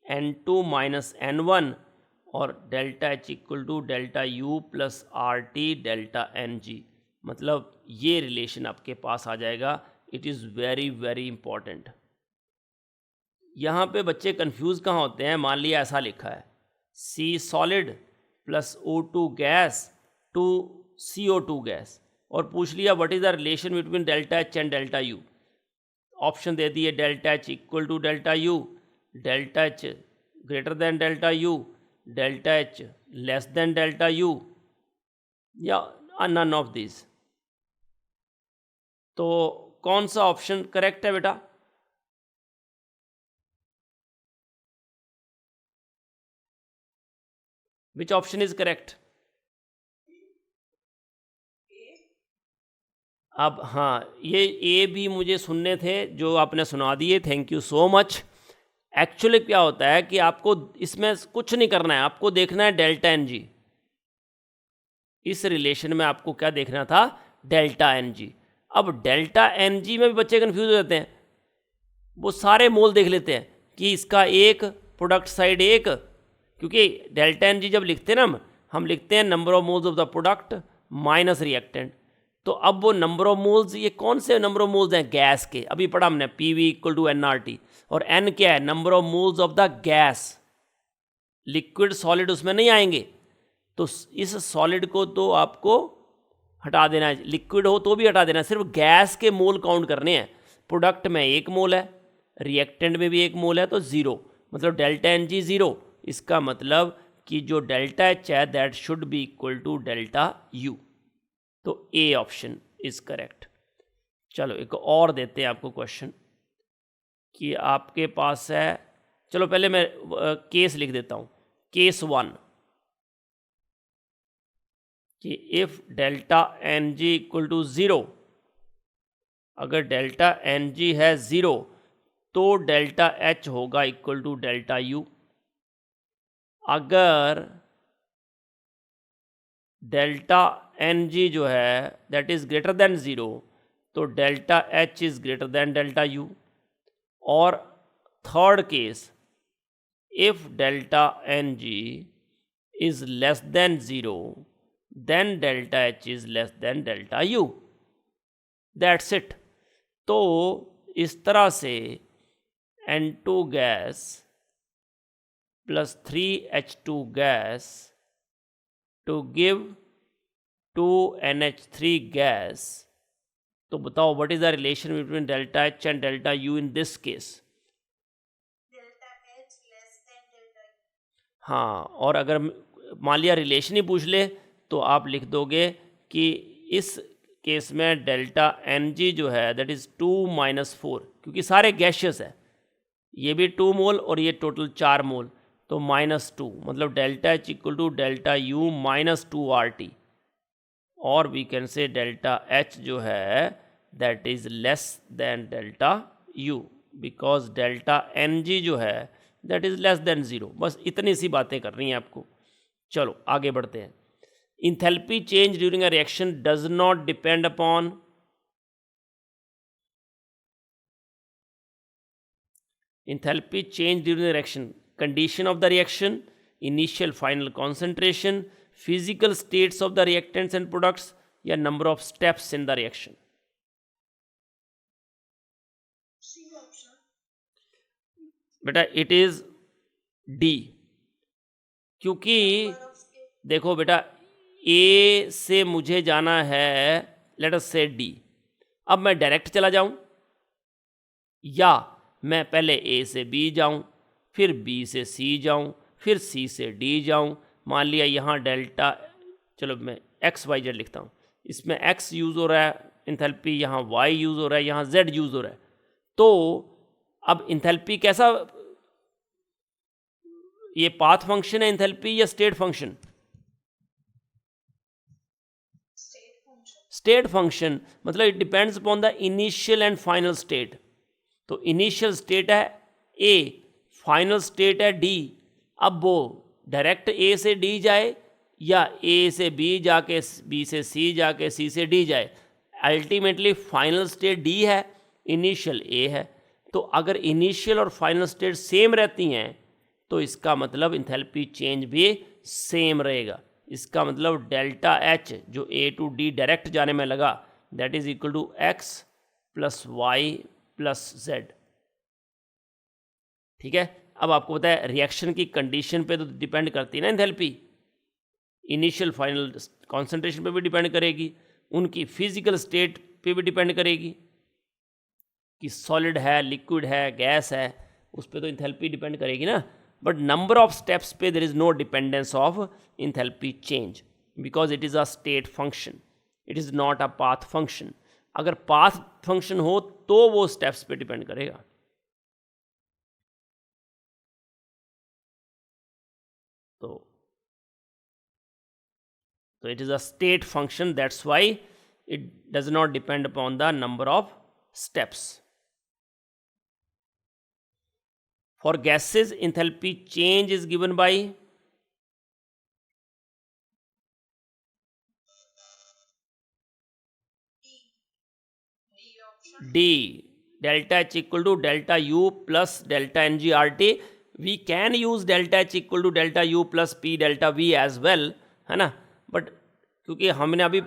N2 minus N1 और delta H equal to delta U plus RT delta NG। मतलब ये रिलेशन आपके पास आ जाएगा। It is very very important. यहाँ पे बच्चे कंफ्यूज कहाँ होते हैं, मान लिया ऐसा लिखा है C solid plus O2 gas to CO2 gas, और पूछ लिया what is the relation between delta H and delta U। Option दे दिए delta H equal to delta U, delta H greater than delta U, delta H less than delta U, या नन ऑफ दिस। तो कौन सा ऑप्शन करेक्ट है बेटा? Which option is correct? अब हाँ, ये ए भी मुझे सुनने थे जो आपने सुना दिए, thank you so much. Actually क्या होता है कि आपको इसमें कुछ नहीं करना है, आपको देखना है डेल्टा एन जी। इस रिलेशन में आपको क्या देखना था, डेल्टा एन जी। अब डेल्टा एन जी में भी बच्चे कन्फ्यूज हो जाते हैं, वो सारे मोल देख लेते हैं कि इसका एक प्रोडक्ट साइड एक, क्योंकि डेल्टा एन जी जब लिखते हैं ना हम लिखते हैं number of moles of the product minus reactant. तो अब वो नंबर ऑफ मोल्स, ये कौन से नंबर ऑफ मोल्स हैं, गैस के, अभी पढ़ा हमने PV इक्वल टू nRT, और N क्या है, number of moles of the gas. Liquid solid उसमें नहीं आएंगे, तो इस सॉलिड को तो आपको हटा देना है, लिक्विड हो तो भी हटा देना है, सिर्फ गैस के मोल काउंट करने हैं। प्रोडक्ट में एक मोल है, रिएक्टेंट में भी एक मोल है, तो ज़ीरो, मतलब डेल्टा एन जी ज़ीरो। इसका मतलब कि जो डेल्टा H है that should be equal to delta U। तो ए ऑप्शन इज करेक्ट। चलो एक और देते हैं आपको क्वेश्चन कि आपके पास है, चलो पहले मैं केस लिख देता हूँ। केस 1 कि if delta N G equal to 0, अगर डेल्टा एन जी है 0 तो डेल्टा एच होगा इक्वल टू डेल्टा यू। अगर डेल्टा एन जी जो है दैट इज ग्रेटर देन 0 तो delta H is greater than delta U. और third case, if delta N G is less than 0 then delta H is less than delta U. That's it. तो इस तरह से N2 gas plus 3H2 gas to give 2NH3 gas. तो बताओ what is the relation between delta H and delta U in this case? हाँ, और अगर मान लिया रिलेशन ही पूछ ले तो आप लिख दोगे कि इस केस में डेल्टा एन जी जो है दैट इज़ 2 - 4, क्योंकि सारे गैशियस है, ये भी 2 मोल और ये टोटल 4 मोल, तो -2 मतलब delta H equal to delta U -2 RT। और we can say delta H जो है that is less than delta U because delta N G जो है दैट इज़ लेस देन 0। बस इतनी सी बातें करनी है आपको। चलो आगे बढ़ते हैं। Enthalpy change during a reaction does not depend upon enthalpy change during the reaction, condition of the reaction, initial final concentration, physical states of the reactants and products, या number of steps in the reaction। बेटा इट इज डी, क्योंकि देखो बेटा ए से मुझे जाना है लेट अस से डी। अब मैं डायरेक्ट चला जाऊं या मैं पहले ए से बी जाऊं फिर बी से सी जाऊं फिर सी से डी जाऊं। मान लिया यहाँ डेल्टा, चलो मैं एक्स वाई जेड लिखता हूँ, इसमें एक्स यूज़ हो रहा है इंथैल्पी, यहाँ वाई यूज़ हो रहा है, यहाँ जेड यूज़ हो रहा है। तो अब इंथैल्पी कैसा, ये पाथ फंक्शन है इंथैल्पी या स्टेट फंक्शन? स्टेट फंक्शन, मतलब it depends upon the initial and final state. तो इनिशियल स्टेट है ए, फाइनल स्टेट है डी। अब वो डायरेक्ट ए से डी जाए या ए से बी जाके बी से सी जाके सी से डी जाए, अल्टीमेटली फाइनल स्टेट डी है, इनिशियल ए है। तो अगर इनिशियल और फाइनल स्टेट सेम रहती हैं तो इसका मतलब इंथैल्पी चेंज भी सेम रहेगा। इसका मतलब डेल्टा एच जो ए टू डी डायरेक्ट जाने में लगा that is equal to X plus Y plus Z. ठीक है। अब आपको पता है रिएक्शन की कंडीशन पे तो डिपेंड करती है ना इंथैल्पी, इनिशियल फाइनल कॉन्सेंट्रेशन पे भी डिपेंड करेगी, उनकी फिजिकल स्टेट पे भी डिपेंड करेगी कि सॉलिड है लिक्विड है गैस है, उस पर तो इंथैल्पी डिपेंड करेगी ना। बट नंबर ऑफ स्टेप्स पे there is no dependence of enthalpy change because it is a state function, it is not a path function. अगर पाथ फंक्शन हो तो वो स्टेप्स पे डिपेंड करेगा। तो it is a state function, that's why it does not depend upon the number of steps. For gases, enthalpy change is given by D, delta H equal to delta U plus delta NGRT. We can use delta H equal to delta U plus P delta V as well, है ना। बट क्योंकि हमने अभी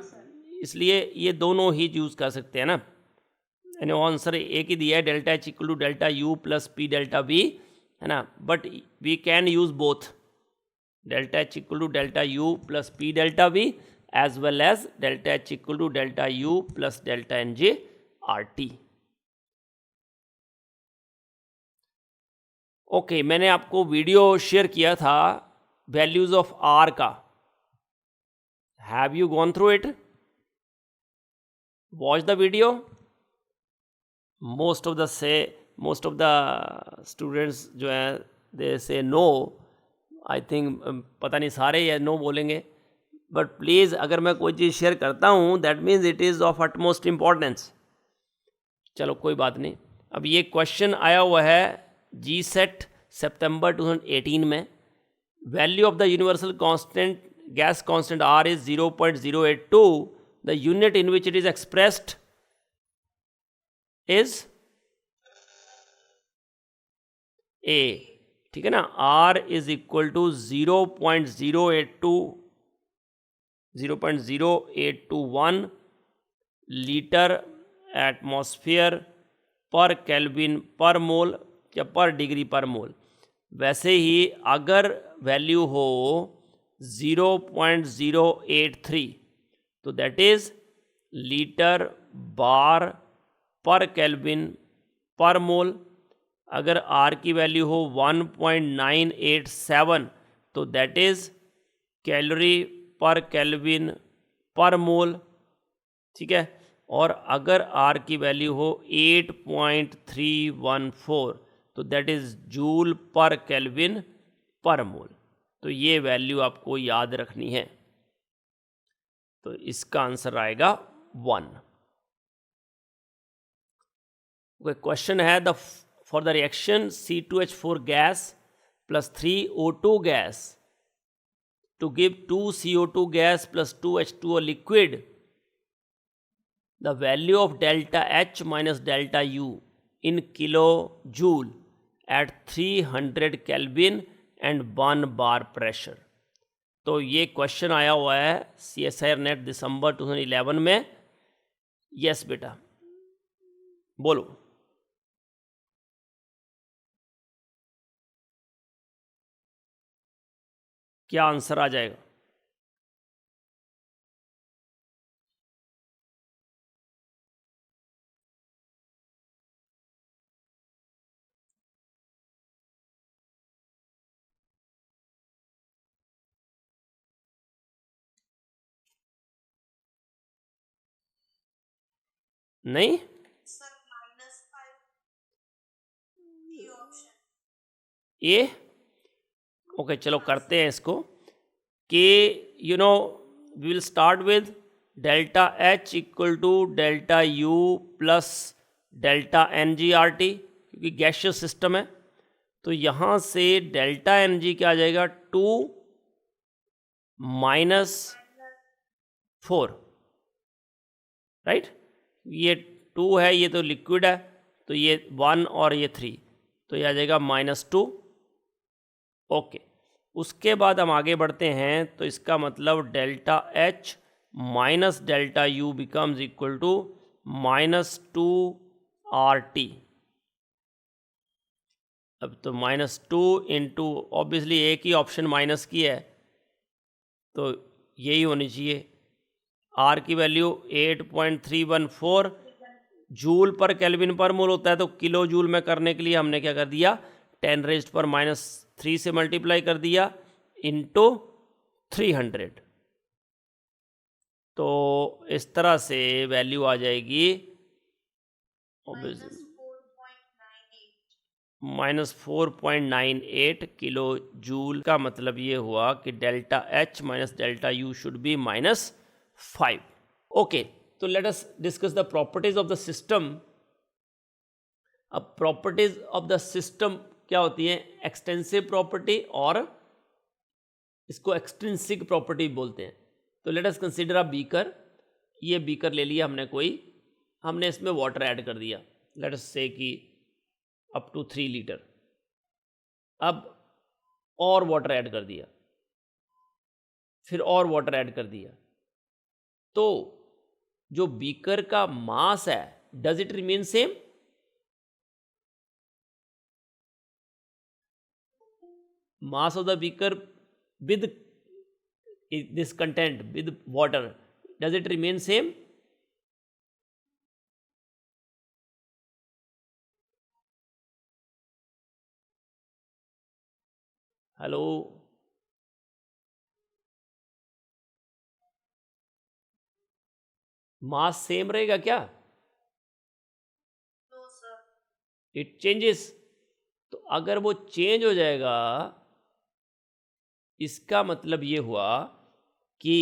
इसलिए ये दोनों ही यूज़ कर सकते हैं ना, यानी आंसर एक ही दिया है delta H equal to delta U plus P delta V, है ना। But we can use both delta H equal to delta U plus P delta V as well as delta H equal to delta U plus delta N J R T. Okay, मैंने आपको वीडियो शेयर किया था वैल्यूज़ ऑफ आर का, have you gone through it? watch the video. Most of the students जो हैं they say no. I think पता नहीं सारे या no बोलेंगे, बट प्लीज़ अगर मैं कोई चीज़ शेयर करता हूँ that means it is of utmost importance. चलो कोई बात नहीं. अब ये क्वेश्चन आया हुआ है GSET सितंबर 2018 में. Value of the universal constant gas constant R is 0.082. The unit in which it is expressed is A. ठीक है ना. R is equal to 0.0821 litre atmosphere per kelvin per mole या पर डिग्री पर मोल. वैसे ही अगर वैल्यू हो 0.083 तो दैट इज लीटर बार पर केल्विन पर मोल. अगर R की वैल्यू हो 1.987 तो दैट इज कैलोरी पर केल्विन पर मोल. ठीक है. और अगर R की वैल्यू हो 8.314 तो दैट इज जूल पर केल्विन पर मोल. तो ये वैल्यू आपको याद रखनी है. तो इसका आंसर आएगा 1. क्वेश्चन है the for the reaction C2H4 gas plus 3O2 gas to give 2 CO2 gas plus 2 H2O liquid, the value of delta H minus delta U in kilojoule at 300 Kelvin and 1 bar pressure. तो ये क्वेश्चन आया हुआ है CSIR नेट दिसंबर 2011 में. यस बेटा बोलो. क्या आंसर आ जाएगा? नहीं ए. ओके चलो करते हैं इसको कि we will start with delta H equal to delta U plus delta NG/RT क्योंकि गैशियस सिस्टम है. तो यहाँ से डेल्टा NG क्या आ जाएगा 2 - 4 राइट. ये 2 है, ये तो लिक्विड है, तो ये 1 और ये 3 तो ये आ जाएगा -2. ओके. उसके बाद हम आगे बढ़ते हैं तो इसका मतलब delta H minus delta U becomes equal to -2RT. अब तो -2 इंटू ऑब्वियसली एक ही ऑप्शन माइनस की है तो यही होनी चाहिए. R की वैल्यू 8.314 जूल पर केल्विन पर मोल होता है. तो किलो जूल में करने के लिए हमने क्या कर दिया 10⁻³ से मल्टीप्लाई कर दिया इंटू 300. तो इस तरह से वैल्यू आ जाएगी -4.98 किलो जूल. का मतलब ये हुआ कि delta H minus delta U should be -5. Okay. तो let us discuss the properties of the system. अब प्रॉपर्टीज ऑफ द सिस्टम क्या होती है? एक्सटेंसिव प्रॉपर्टी और इसको एक्सट्रिंसिक प्रॉपर्टी बोलते हैं. तो let us consider a beaker. ये बीकर ले लिया हमने कोई, हमने इसमें वाटर ऐड कर दिया. लेट अस से कि अप टू 3 लीटर. अब और वाटर ऐड कर दिया, फिर और वाटर ऐड कर दिया. तो जो बीकर का मास है does it remain same? mass of the beaker with this content with water, does it remain same? Hello, mass same रहेगा क्या? It changes. तो अगर वो चेंज हो जाएगा, इसका मतलब ये हुआ कि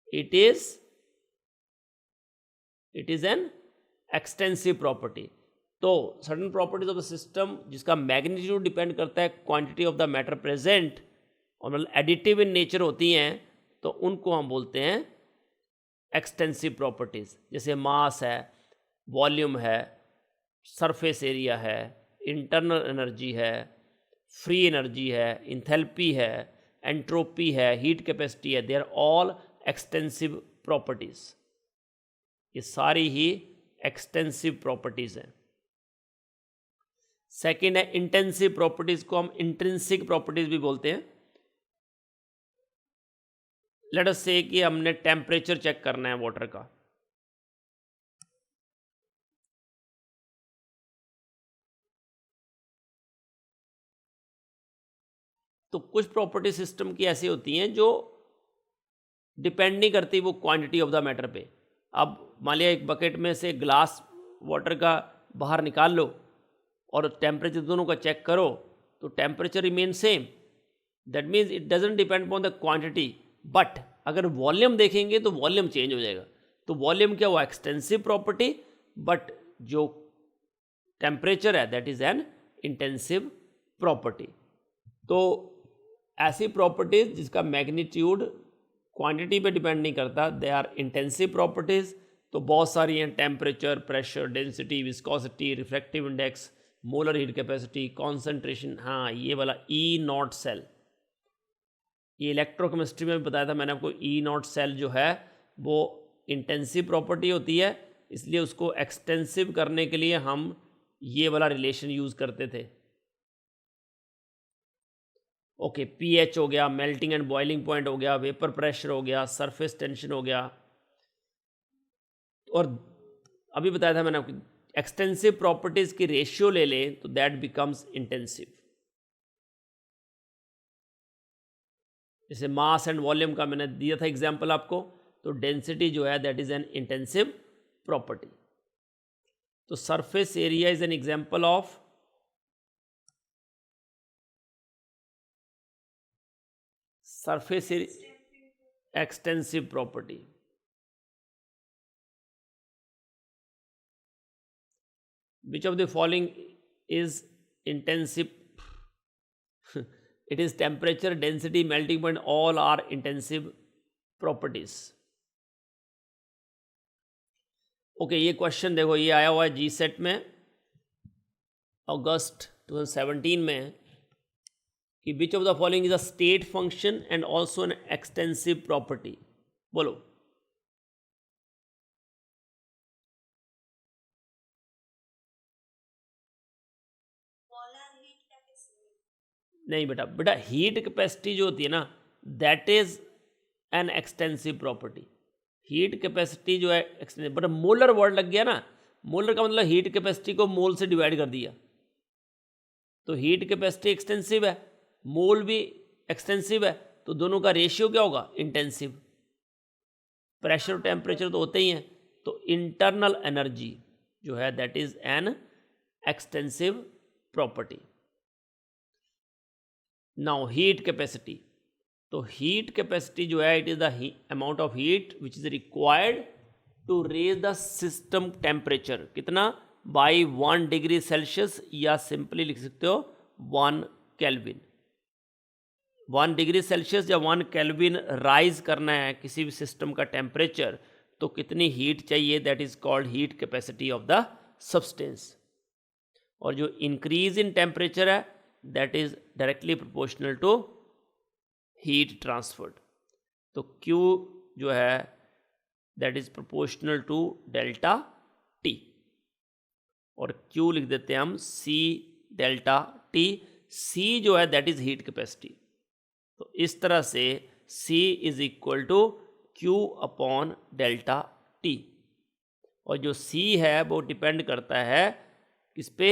it is an extensive property. तो certain properties of the system जिसका मैग्नीट्यूड डिपेंड करता है quantity of the matter present, और मतलब एडिटिव इन नेचर होती हैं, तो उनको हम बोलते हैं एक्सटेंसिव प्रॉपर्टीज। जैसे मास है, वॉल्यूम है, सरफेस एरिया है, इंटरनल एनर्जी है, फ्री एनर्जी है, इंथैल्पी है, एंट्रोपी है, हीट कैपेसिटी है, they are all extensive properties. ये सारी ही एक्सटेंसिव प्रॉपर्टीज हैं। सेकेंड है इंटेंसिव प्रॉपर्टीज, को हम इंट्रिंसिक प्रॉपर्टीज भी बोलते हैं। लेट अस से कि हमने टेम्परेचर चेक करना है वाटर का, तो कुछ प्रॉपर्टी सिस्टम की ऐसी होती हैं जो डिपेंड नहीं करती वो क्वांटिटी ऑफ द मैटर पे। अब मान लिया एक बकेट में से ग्लास वाटर का बाहर निकाल लो और टेम्परेचर दोनों का चेक करो, तो temperature remain same. That means it doesn't depend upon the quantity. But अगर वॉल्यूम देखेंगे तो वॉल्यूम चेंज हो जाएगा। तो वॉल्यूम क्या हुआ? एक्सटेंसिव प्रॉपर्टी, बट जो टेम्परेचर है that is an intensive property. तो ऐसी प्रॉपर्टीज जिसका मैग्नीट्यूड क्वांटिटी पे डिपेंड नहीं करता, दे आर इंटेंसिव प्रॉपर्टीज। तो बहुत सारी हैं, temperature, pressure, density, viscosity, refractive index, molar heat capacity, concentration. हाँ, ये वाला ई नॉट सेल, ये इलेक्ट्रोकेमिस्ट्री में भी बताया था मैंने आपको। ई नॉट सेल जो है वो इंटेंसिव प्रॉपर्टी होती है, इसलिए उसको एक्सटेंसिव करने के लिए हम ये वाला रिलेशन यूज़ करते थे। ओके, पीएच हो गया, मेल्टिंग एंड बॉइलिंग पॉइंट हो गया, वेपर प्रेशर हो गया, सरफेस टेंशन हो गया। और अभी बताया था मैंने आपको एक्सटेंसिव प्रॉपर्टीज की रेशियो ले लें तो दैट बिकम्स इंटेंसिव। जैसे मास एंड वॉल्यूम का मैंने दिया था एग्जांपल आपको, तो डेंसिटी जो है that is an intensive property. तो surface area is an example of surface area extensive property. Which of the following is intensive? It is temperature, density, melting point, all are intensive properties. Okay, ये क्वेश्चन देखो, ये आया हुआ है जी सेट में अगस्त 2017 में कि which of the following is a state function and also an extensive property. बोलो। नहीं बेटा, बेटा हीट कैपेसिटी जो होती है ना that is an extensive property. Heat capacity जो है एक्सटेंसिव, बट मोलर वर्ड लग गया ना। मोलर का मतलब हीट कैपेसिटी को मोल से डिवाइड कर दिया, तो हीट कैपेसिटी एक्सटेंसिव है, मोल भी एक्सटेंसिव है, तो दोनों का रेशियो क्या होगा? इंटेंसिव। प्रेशर और टेम्परेचर तो होते ही हैं, तो इंटरनल एनर्जी जो है that is an extensive property. Now heat capacity, तो हीट कैपेसिटी जो है it is the amount of heat which is required to raise the system temperature. कितना? बाई 1 डिग्री सेल्सियस, या सिंपली लिख सकते हो 1 केल्विन। 1 डिग्री सेल्सियस या 1 केल्विन राइज करना है किसी भी सिस्टम का टेम्परेचर, तो कितनी हीट चाहिए? That is called heat capacity of the substance. और जो इंक्रीज इन टेम्परेचर है that is directly proportional to heat transferred. तो Q जो है that is proportional to delta T, और Q लिख देते हैं हम C डेल्टा T। C जो है दैट इज हीट कैपेसिटी। तो इस तरह से C is equal to Q upon delta T। और जो C है वो डिपेंड करता है किस पे?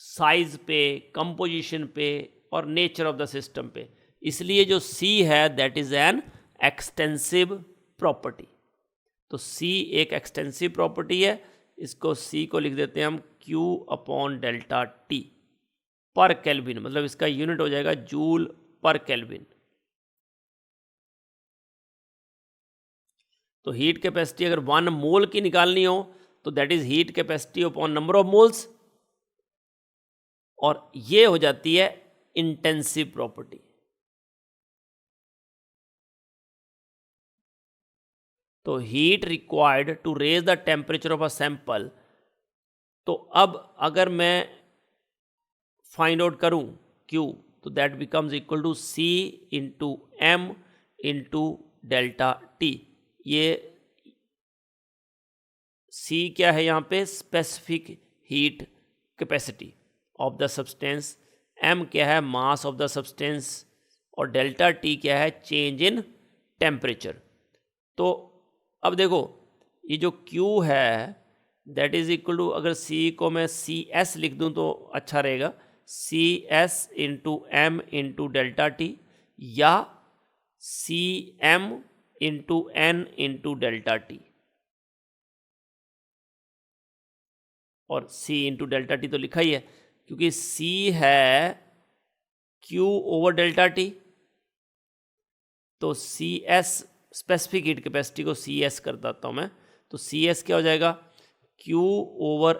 साइज पे, कंपोजिशन पे और नेचर ऑफ द सिस्टम पे। इसलिए जो C है that is an extensive property. तो C एक एक्सटेंसिव प्रॉपर्टी है, इसको C को लिख देते हैं हम Q अपॉन डेल्टा T पर केल्विन, मतलब इसका यूनिट हो जाएगा जूल पर केल्विन। तो हीट कैपेसिटी अगर 1 मोल की निकालनी हो तो that is heat capacity upon number of moles, और ये हो जाती है इंटेंसिव प्रॉपर्टी। तो heat required to raise the temperature of a sample, तो अब अगर मैं फाइंड आउट करूं Q, तो that becomes equal to C into M into delta T। ये C क्या है यहाँ पे, specific heat capacity of the substance, M क्या है, मास ऑफ द सब्सटेंस, और डेल्टा T क्या है, चेंज इन टेम्परेचर। तो अब देखो ये जो Q है दैट इज इक्वल टू, अगर C को मैं CS लिख दूं तो अच्छा रहेगा, CS into M into delta T, या CM into N into delta T, और C इंटू डेल्टा T तो लिखा ही है क्योंकि C है Q ओवर डेल्टा T। तो CS स्पेसिफिक हीट कैपेसिटी को CS कर देता हूँ मैं, तो CS क्या हो जाएगा, Q over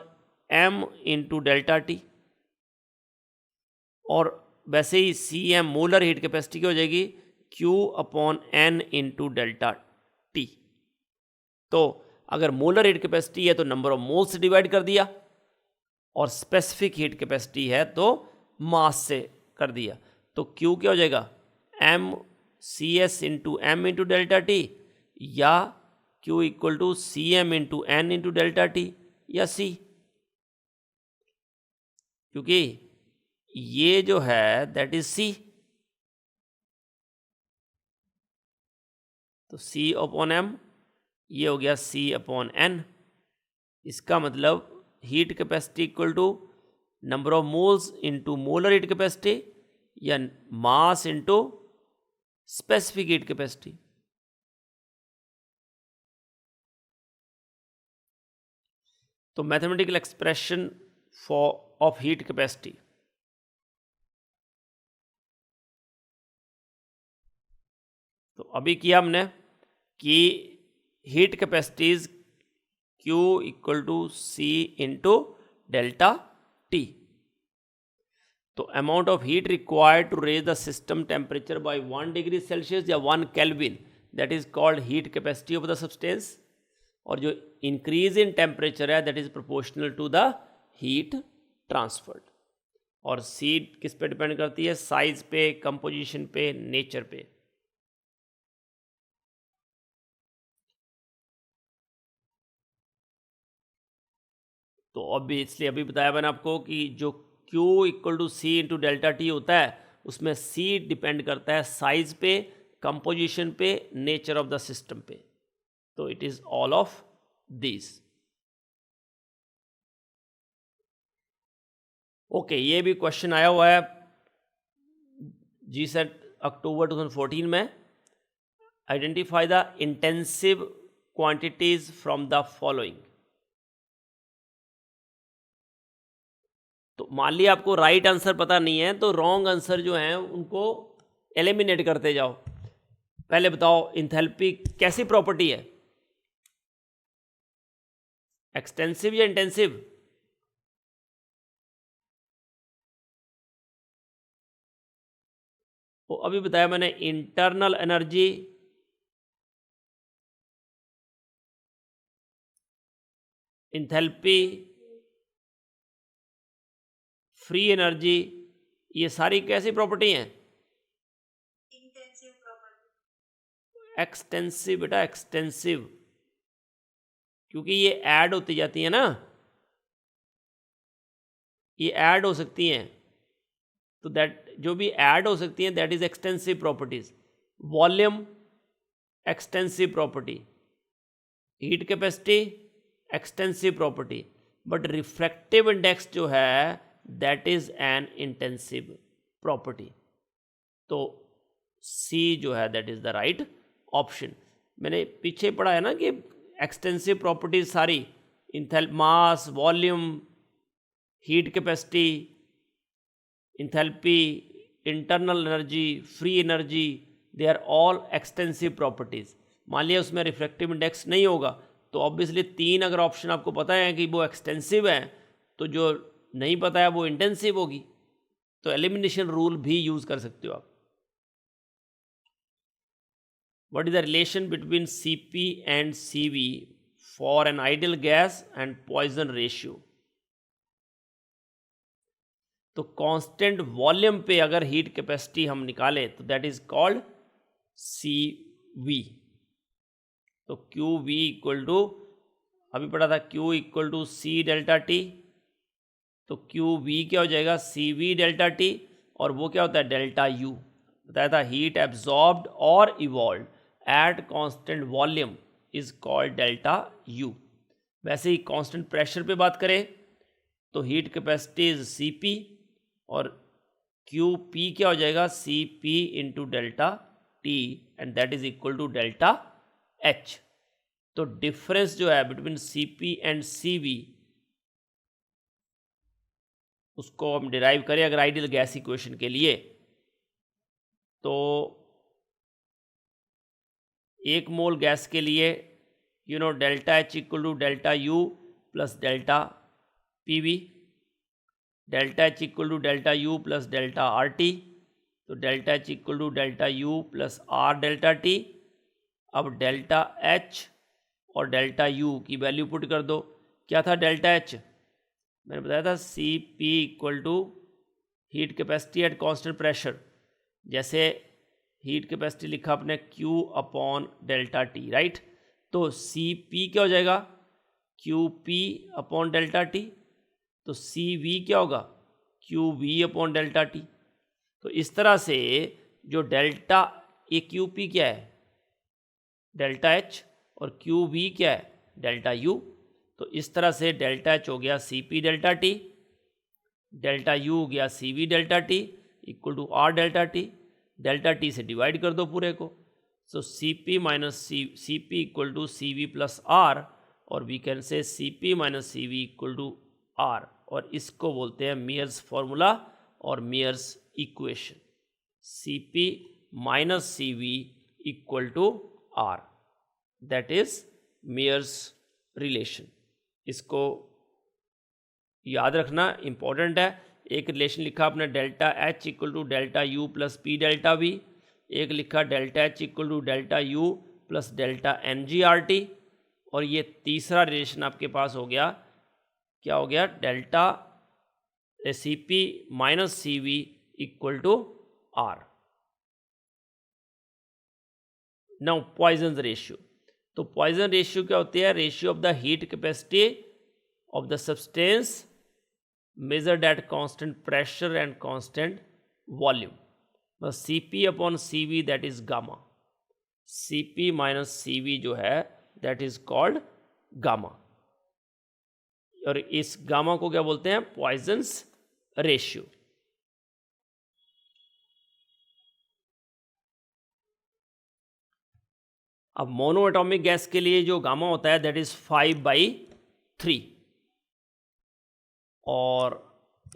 M into delta T, और वैसे ही CM मोलर हीट कैपेसिटी क्या हो जाएगी, Q upon N into delta T। तो अगर मोलर हीट कैपेसिटी है तो नंबर ऑफ मोल्स से डिवाइड कर दिया, और स्पेसिफिक हीट कैपेसिटी है तो मास से कर दिया। तो Q क्या हो जाएगा, M CS into M into delta T, या Q equal to CM into N into delta T, या C, क्योंकि ये जो है दैट इज C। तो C अपॉन M, ये हो गया C अपॉन N। इसका मतलब heat capacity equal to number of moles into molar heat capacity, या mass into specific heat capacity. तो mathematical expression for of heat capacity, तो अभी किया हमने कि heat capacities Q equal to C into delta T। तो amount of heat required to raise the system temperature by 1 degree Celsius या 1 kelvin, that is called heat capacity of the substance, और जो इंक्रीज इन टेम्परेचर है that is proportional to the heat transferred. और C किस पे डिपेंड करती है, साइज पे, कंपोजिशन पे, नेचर पे। तो इसलिए अभी बताया मैंने आपको कि जो Q equal to C into delta T होता है उसमें C डिपेंड करता है साइज पे, कंपोजिशन पे, नेचर ऑफ द सिस्टम पे। तो it is all of this. Okay, ये भी क्वेश्चन आया हुआ है GSET अक्टूबर 2014 में। Identify the intensive quantities from the following. तो मान लिया आपको राइट आंसर पता नहीं है तो रॉन्ग आंसर जो हैं उनको एलिमिनेट करते जाओ। पहले बताओ इंथैल्पी कैसी प्रॉपर्टी है, एक्सटेंसिव या इंटेंसिव? वो अभी बताया मैंने, internal energy, enthalpy, free energy, ये सारी कैसी प्रॉपर्टी हैं? एक्सटेंसिव बेटा, एक्सटेंसिव, क्योंकि ये ऐड होती जाती है ना, ये ऐड हो सकती हैं, तो दैट जो भी ऐड हो सकती हैं that is extensive properties. Volume extensive property, heat capacity extensive property, but refractive index जो है that is an intensive property. तो सी जो है that is the right option. मैंने पीछे पढ़ा है ना कि एक्सटेंसिव प्रॉपर्टीज सारी, mass, volume, heat capacity, enthalpy, internal energy, free energy, they are all extensive properties. मान लिया उसमें रिफ्रैक्टिव इंडेक्स नहीं होगा तो ऑब्वियसली 3 अगर ऑप्शन आपको पता है कि वो एक्सटेंसिव है, तो जो नहीं पता है वो इंटेंसिव होगी, तो एलिमिनेशन रूल भी यूज़ कर सकते हो आप। What is the relation between Cp and Cv for an ideal gas and Poisson ratio? तो कांस्टेंट वॉल्यूम पे अगर हीट कैपेसिटी हम निकालें तो दैट इज कॉल्ड Cv। तो QV इक्वल टू, अभी पढ़ा था Q equal to C delta T, तो QV क्या हो जाएगा CV डेल्टा T, और वो क्या होता है डेल्टा U। बताया था हीट एब्जॉर्ब्ड और evolve at constant volume is called delta U। वैसे ही कांस्टेंट प्रेशर पे बात करें तो हीट कैपेसिटी इज Cp और QP क्या हो जाएगा Cp into delta T, and that is equal to delta H। तो डिफरेंस जो है बिटवीन Cp एंड Cv उसको हम डिराइव करें अगर आइडियल गैस इक्वेशन के लिए, तो 1 मोल गैस के लिए delta H equal to delta U plus delta PV, delta H equal to delta U plus delta RT, तो delta H equal to delta U plus R delta T। अब डेल्टा H और डेल्टा U की वैल्यू पुट कर दो। क्या था डेल्टा H? मैंने बताया था Cp equal to heat capacity at constant pressure. जैसे हीट कैपेसिटी लिखा आपने Q upon delta T, right. तो Cp क्या हो जाएगा QP अपॉन डेल्टा T, तो Cv क्या होगा QV अपॉन डेल्टा T। तो इस तरह से जो डेल्टा, ये QP क्या है डेल्टा H और QV क्या है डेल्टा U, तो इस तरह से डेल्टा H हो गया Cp delta T, delta U हो गया Cv delta T equal to R delta T, delta T से डिवाइड कर दो पूरे को, so Cp minus Cp equal to Cv plus R, और we can say Cp minus Cv equal to R, और इसको बोलते हैं मेयर्स फॉर्मूला और Mayer's equation. Cp minus Cv equal to R, that is Mayer's relation. इसको याद रखना इम्पॉर्टेंट है। एक रिलेशन लिखा आपने delta H equal to delta U plus P delta V, एक लिखा delta H equal to delta U plus delta NGRT, और ये तीसरा रिलेशन आपके पास हो गया, क्या हो गया delta Cp minus Cv equal to R। Now Poisson ratio. तो पॉइजन रेशियो क्या होती है? Ratio of the heat capacity of the substance measured at constant pressure and constant volume. बस Cp upon Cv that is gamma. Cp minus Cv जो है दैट इज कॉल्ड गामा, और इस गामा को क्या बोलते हैं? Poisson's ratio. अब मोनो एटॉमिक गैस के लिए जो गामा होता है दैट इज 5/3, और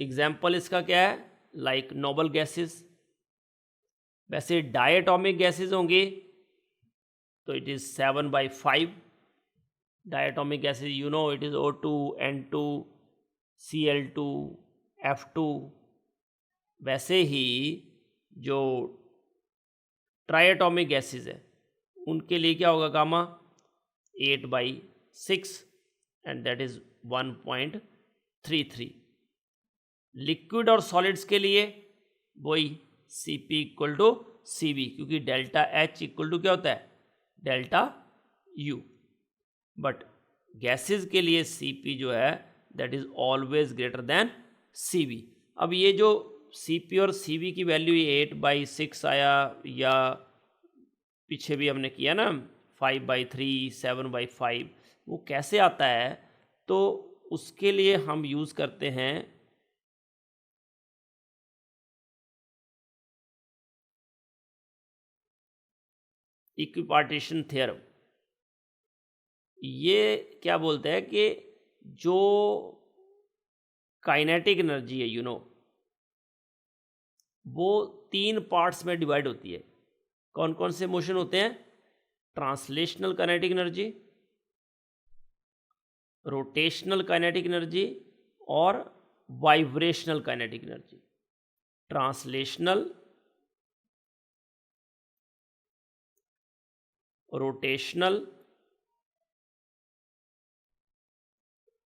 एग्जाम्पल इसका क्या है? Like noble gases. वैसे डायटॉमिक गैसेस होंगे तो it is 7/5। Diatomic gases it is O2, N2, Cl2, F2। वैसे ही जो ट्राइएटॉमिक गैसेस है उनके लिए क्या होगा gamma? 8/6, and that is 1.33। Liquid और सॉलिड्स के लिए वही Cp इक्वल टू Cv, क्योंकि डेल्टा H इक्वल टू क्या होता है? Delta U। बट गैसेस के लिए Cp जो है that is always greater than Cv। अब ये जो Cp और Cv की वैल्यू 8/6 आया, या पीछे भी हमने किया ना 5/3, 7/5, वो कैसे आता है? तो उसके लिए हम यूज़ करते हैं इक्विपार्टीशन थ्योरम। ये क्या बोलते हैं कि जो काइनेटिक एनर्जी है वो 3 पार्ट्स में डिवाइड होती है। कौन कौन से मोशन होते हैं? Translational kinetic energy, rotational kinetic energy और vibrational kinetic energy. Translational, rotational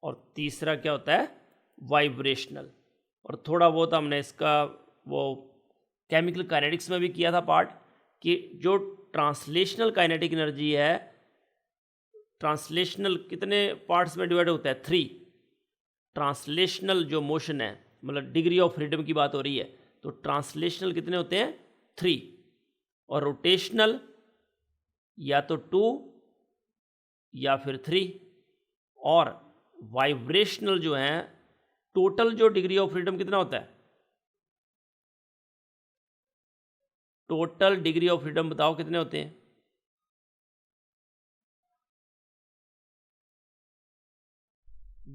और तीसरा क्या होता है? वाइब्रेशनल। और थोड़ा बहुत हमने इसका वो केमिकल काइनेटिक्स में भी किया था पार्ट, कि जो ट्रांसलेशनल काइनेटिक एनर्जी है, ट्रांसलेशनल कितने पार्ट्स में डिवाइड होता है? 3। ट्रांसलेशनल जो मोशन है, मतलब डिग्री ऑफ फ्रीडम की बात हो रही है, तो ट्रांसलेशनल कितने होते हैं? 3। और रोटेशनल या तो 2 या फिर 3। और वाइब्रेशनल जो है, टोटल जो डिग्री ऑफ फ्रीडम कितना होता है? टोटल डिग्री ऑफ फ्रीडम बताओ कितने होते हैं?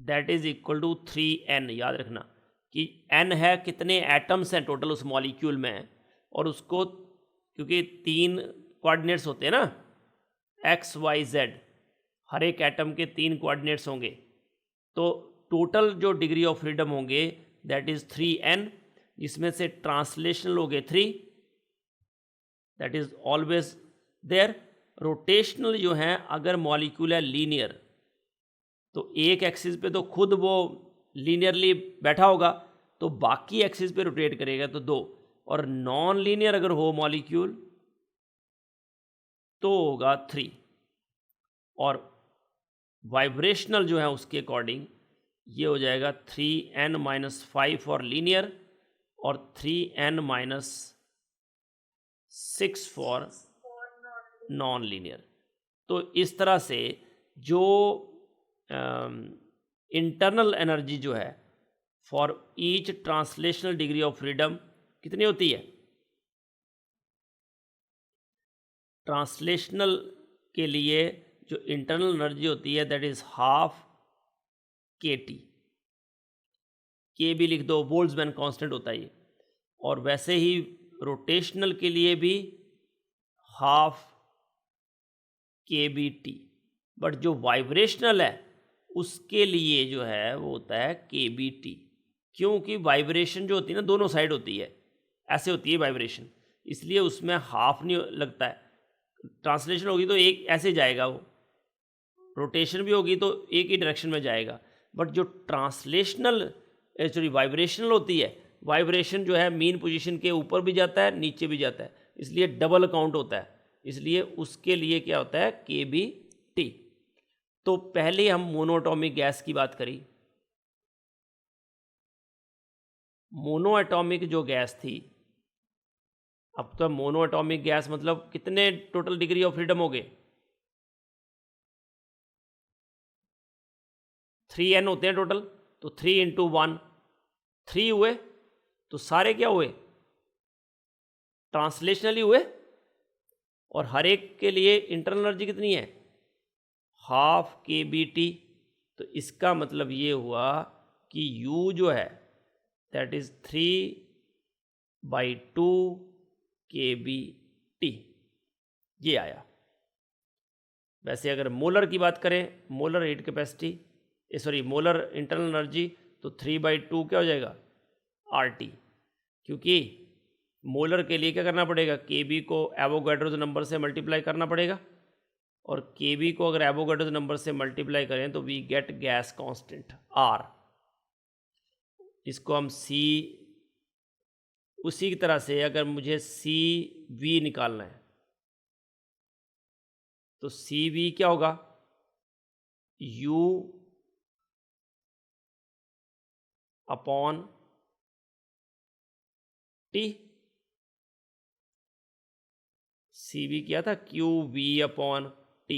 That is equal to 3n। याद रखना कि n है कितने एटम्स हैं टोटल उस मॉलिक्यूल में, और उसको क्योंकि 3 कोऑर्डिनेट्स होते हैं ना, x y z, हर एक एटम के 3 कोऑर्डिनेट्स होंगे, तो टोटल जो डिग्री ऑफ फ्रीडम होंगे दैट इज 3n, जिसमें से ट्रांसलेशनल हो गए 3, that is always there. Rotational जो है, अगर मॉलिक्यूल है लीनियर, तो एक एक्सिस पे तो खुद वो लीनियरली बैठा होगा, तो बाकी एक्सिस पे रोटेट करेगा, तो 2। और नॉन लीनियर अगर हो मॉलिक्यूल तो होगा 3। और वाइब्रेशनल जो है उसके अकॉर्डिंग ये हो जाएगा 3n-5 फॉर लीनियर और 3n-6 फॉर नॉन लीनियर। तो इस तरह से जो इंटरनल एनर्जी जो है for each translational degree of freedom कितनी होती है? ट्रांसलेशनल के लिए जो इंटरनल एनर्जी होती है दैट इज हाफ kT। के भी लिख दो, बोल्ट्जमैन कांस्टेंट होता है ये। और वैसे ही रोटेशनल के लिए भी हाफ kBt। बट जो वाइब्रेशनल है उसके लिए जो है वो होता है kBt, क्योंकि वाइब्रेशन जो होती है ना दोनों साइड होती है, ऐसे होती है वाइब्रेशन, इसलिए उसमें हाफ नहीं लगता है। ट्रांसलेशन होगी तो एक ऐसे जाएगा, वो रोटेशन भी होगी तो एक ही डायरेक्शन में जाएगा। बट जो ट्रांसलेशनल सॉरी वाइब्रेशनल होती है, वाइब्रेशन जो है मीन पोजीशन के ऊपर भी जाता है नीचे भी जाता है, इसलिए डबल काउंट होता है, इसलिए उसके लिए क्या होता है? kBt। तो पहले हम मोनोएटॉमिक गैस की बात करी। मोनोएटॉमिक जो गैस थी, अब तो मोनोएटॉमिक गैस मतलब कितने टोटल डिग्री ऑफ फ्रीडम हो गए? 3n होते हैं टोटल, तो 3 × 1 3 हुए, तो सारे क्या हुए? ट्रांसलेशनली हुए। और हर एक के लिए इंटरनल एनर्जी कितनी है? Half kBt। तो इसका मतलब ये हुआ कि U जो है दैट इज 3/2 kBt, ये आया। वैसे अगर मोलर की बात करें, molar heat capacity sorry molar internal energy, तो 3/2 क्या हो जाएगा? RT। क्योंकि मोलर के लिए क्या करना पड़ेगा? kB को एवोगाड्रोस नंबर से मल्टीप्लाई करना पड़ेगा, और kB को अगर एवोगाड्रोस नंबर से मल्टीप्लाई करें तो we get gas constant R। इसको हम C, उसी की तरह से अगर मुझे CV निकालना है तो CV क्या होगा? U upon T। CV क्या था? QV upon T।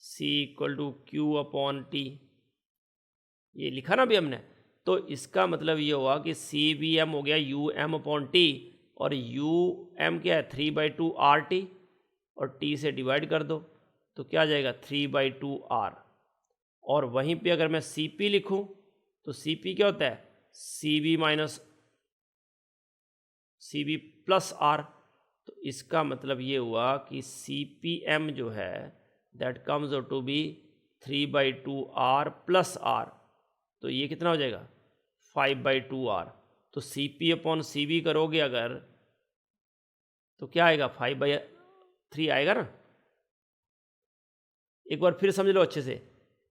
C = Q upon T, ये लिखा ना अभी हमने। तो इसका मतलब ये हुआ कि CVm हो गया UM अपॉन T, और UM क्या है? 3/2 RT, और T से डिवाइड कर दो, तो क्या आ जाएगा 3/2r। और वहीं पे अगर मैं Cp लिखूं तो Cp क्या होता है Cv प्लस r। तो इसका मतलब ये हुआ कि Cpm जो है that comes out to be 3/2r plus r। तो ये कितना हो जाएगा 5/2r। तो Cp/Cv करोगे अगर तो क्या आएगा 5/3 आएगा ना। एक बार फिर समझ लो अच्छे से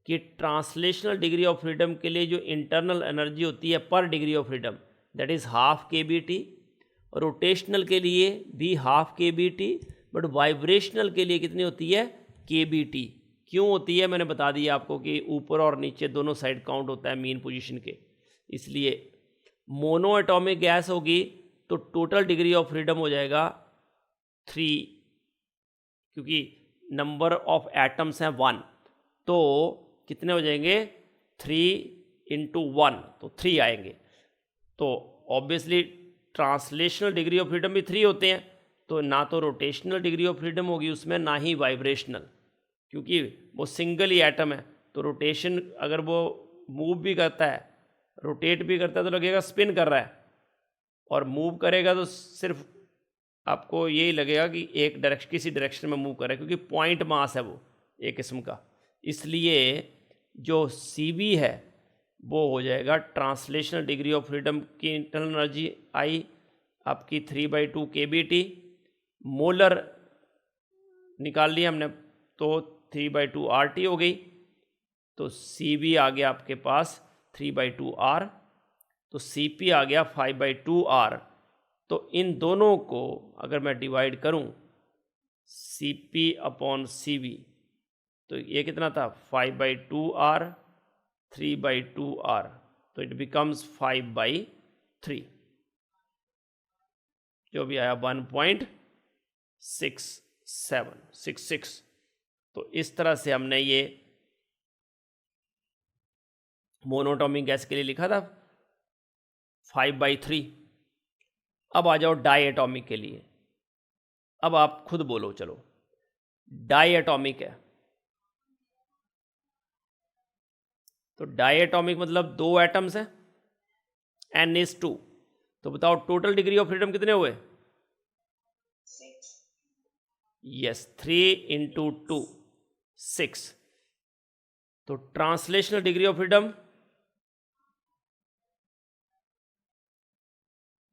कि ट्रांसलेशनल डिग्री ऑफ फ्रीडम के लिए जो इंटरनल एनर्जी होती है पर degree of freedom that is ½ kBt। Rotational के लिए भी ½ kBt, बट वाइब्रेशनल के लिए कितनी होती है kBt। क्यों होती है मैंने बता दिया आपको कि ऊपर और नीचे दोनों साइड काउंट होता है मीन पोजीशन के। इसलिए मोनो एटॉमिक गैस होगी तो टोटल डिग्री ऑफ फ्रीडम हो जाएगा 3, क्योंकि नंबर ऑफ एटम्स हैं 1, तो कितने हो जाएंगे 3 × 1 तो 3 आएंगे। तो obviously translational degree of freedom भी 3 होते हैं, तो ना तो रोटेशनल डिग्री ऑफ फ्रीडम होगी उसमें ना ही वाइब्रेशनल, क्योंकि वो सिंगल ही एटम है। तो रोटेशन अगर वो मूव भी करता है रोटेट भी करता है तो लगेगा स्पिन कर रहा है, और मूव करेगा तो सिर्फ आपको यही लगेगा कि एक डायरेक्शन किसी डायरेक्शन में मूव कर रहा है, क्योंकि पॉइंट मास है वो एक किस्म का। इसलिए जो Cv है वो हो जाएगा ट्रांसलेशनल डिग्री ऑफ फ्रीडम की इंटरनल एनर्जी आई आपकी 3/2 kBt। मोलर निकाल लिया हमने तो 3/2 RT हो गई। तो Cv आ गया आपके पास 3/2 R, तो Cp आ गया 5/2 R। तो इन दोनों को अगर मैं डिवाइड करूं Cp/Cv तो ये कितना था 5/2 R 3/2 R, तो इट बिकम्स 5/3, जो भी आया 1.6766। तो इस तरह से हमने ये मोनोटॉमिक गैस के लिए लिखा था 5/3। अब आ जाओ डाई एटॉमिक के लिए। अब आप खुद बोलो, चलो डाई एटॉमिक है तो डाई एटॉमिक मतलब 2 एटम्स हैं N/2। तो बताओ टोटल डिग्री ऑफ फ्रीडम कितने हुए 6। यस 3 × 2 6। तो translational degree of freedom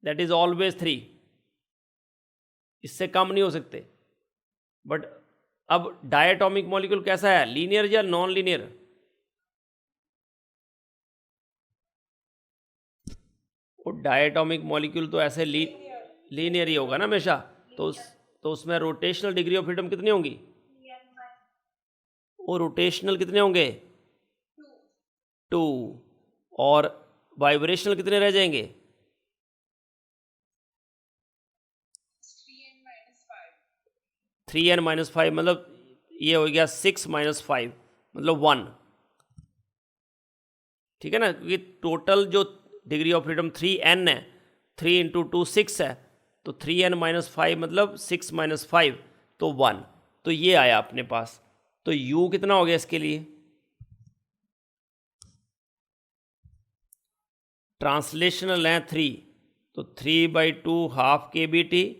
that is always 3, इससे कम नहीं हो सकते। बट अब डायटोमिक मॉलिक्यूल कैसा है, लीनियर या नॉन लीनियर? वो डायटोमिक मॉलिक्यूल तो ऐसे लीनियर ही होगा ना हमेशा। तो उसमें रोटेशनल डिग्री ऑफ फ्रीडम कितनी होंगी? वो रोटेशनल कितने होंगे 2, और वाइब्रेशनल कितने रह जाएंगे 3n-5। मतलब ये हो गया 6 - 5 मतलब 1, ठीक है ना, क्योंकि टोटल जो डिग्री ऑफ फ्रीडम 3n है, 3 × 2 6 है, तो 3n - 5 मतलब 6 - 5 तो 1। तो ये आया अपने पास। तो u कितना हो गया इसके लिए? ट्रांसलेशनल है 3, तो 3/2 ½ kBt।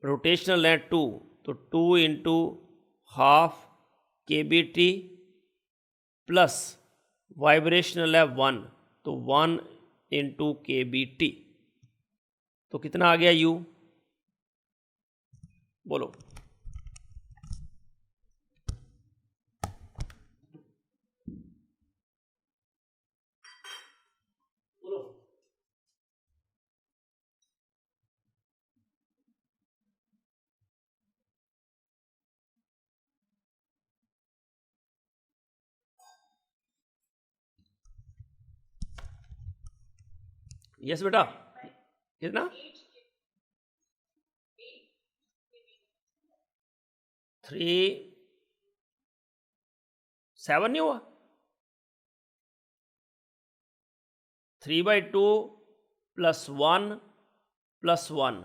रोटेशनल है 2, तो 2 × ½ kBt प्लस वाइब्रेशनल है 1, तो 1 × kBt। तो कितना आ गया u? बोलो। यस बेटा, कितना? 3/7 नहीं हुआ? 3/2 + 1 + 1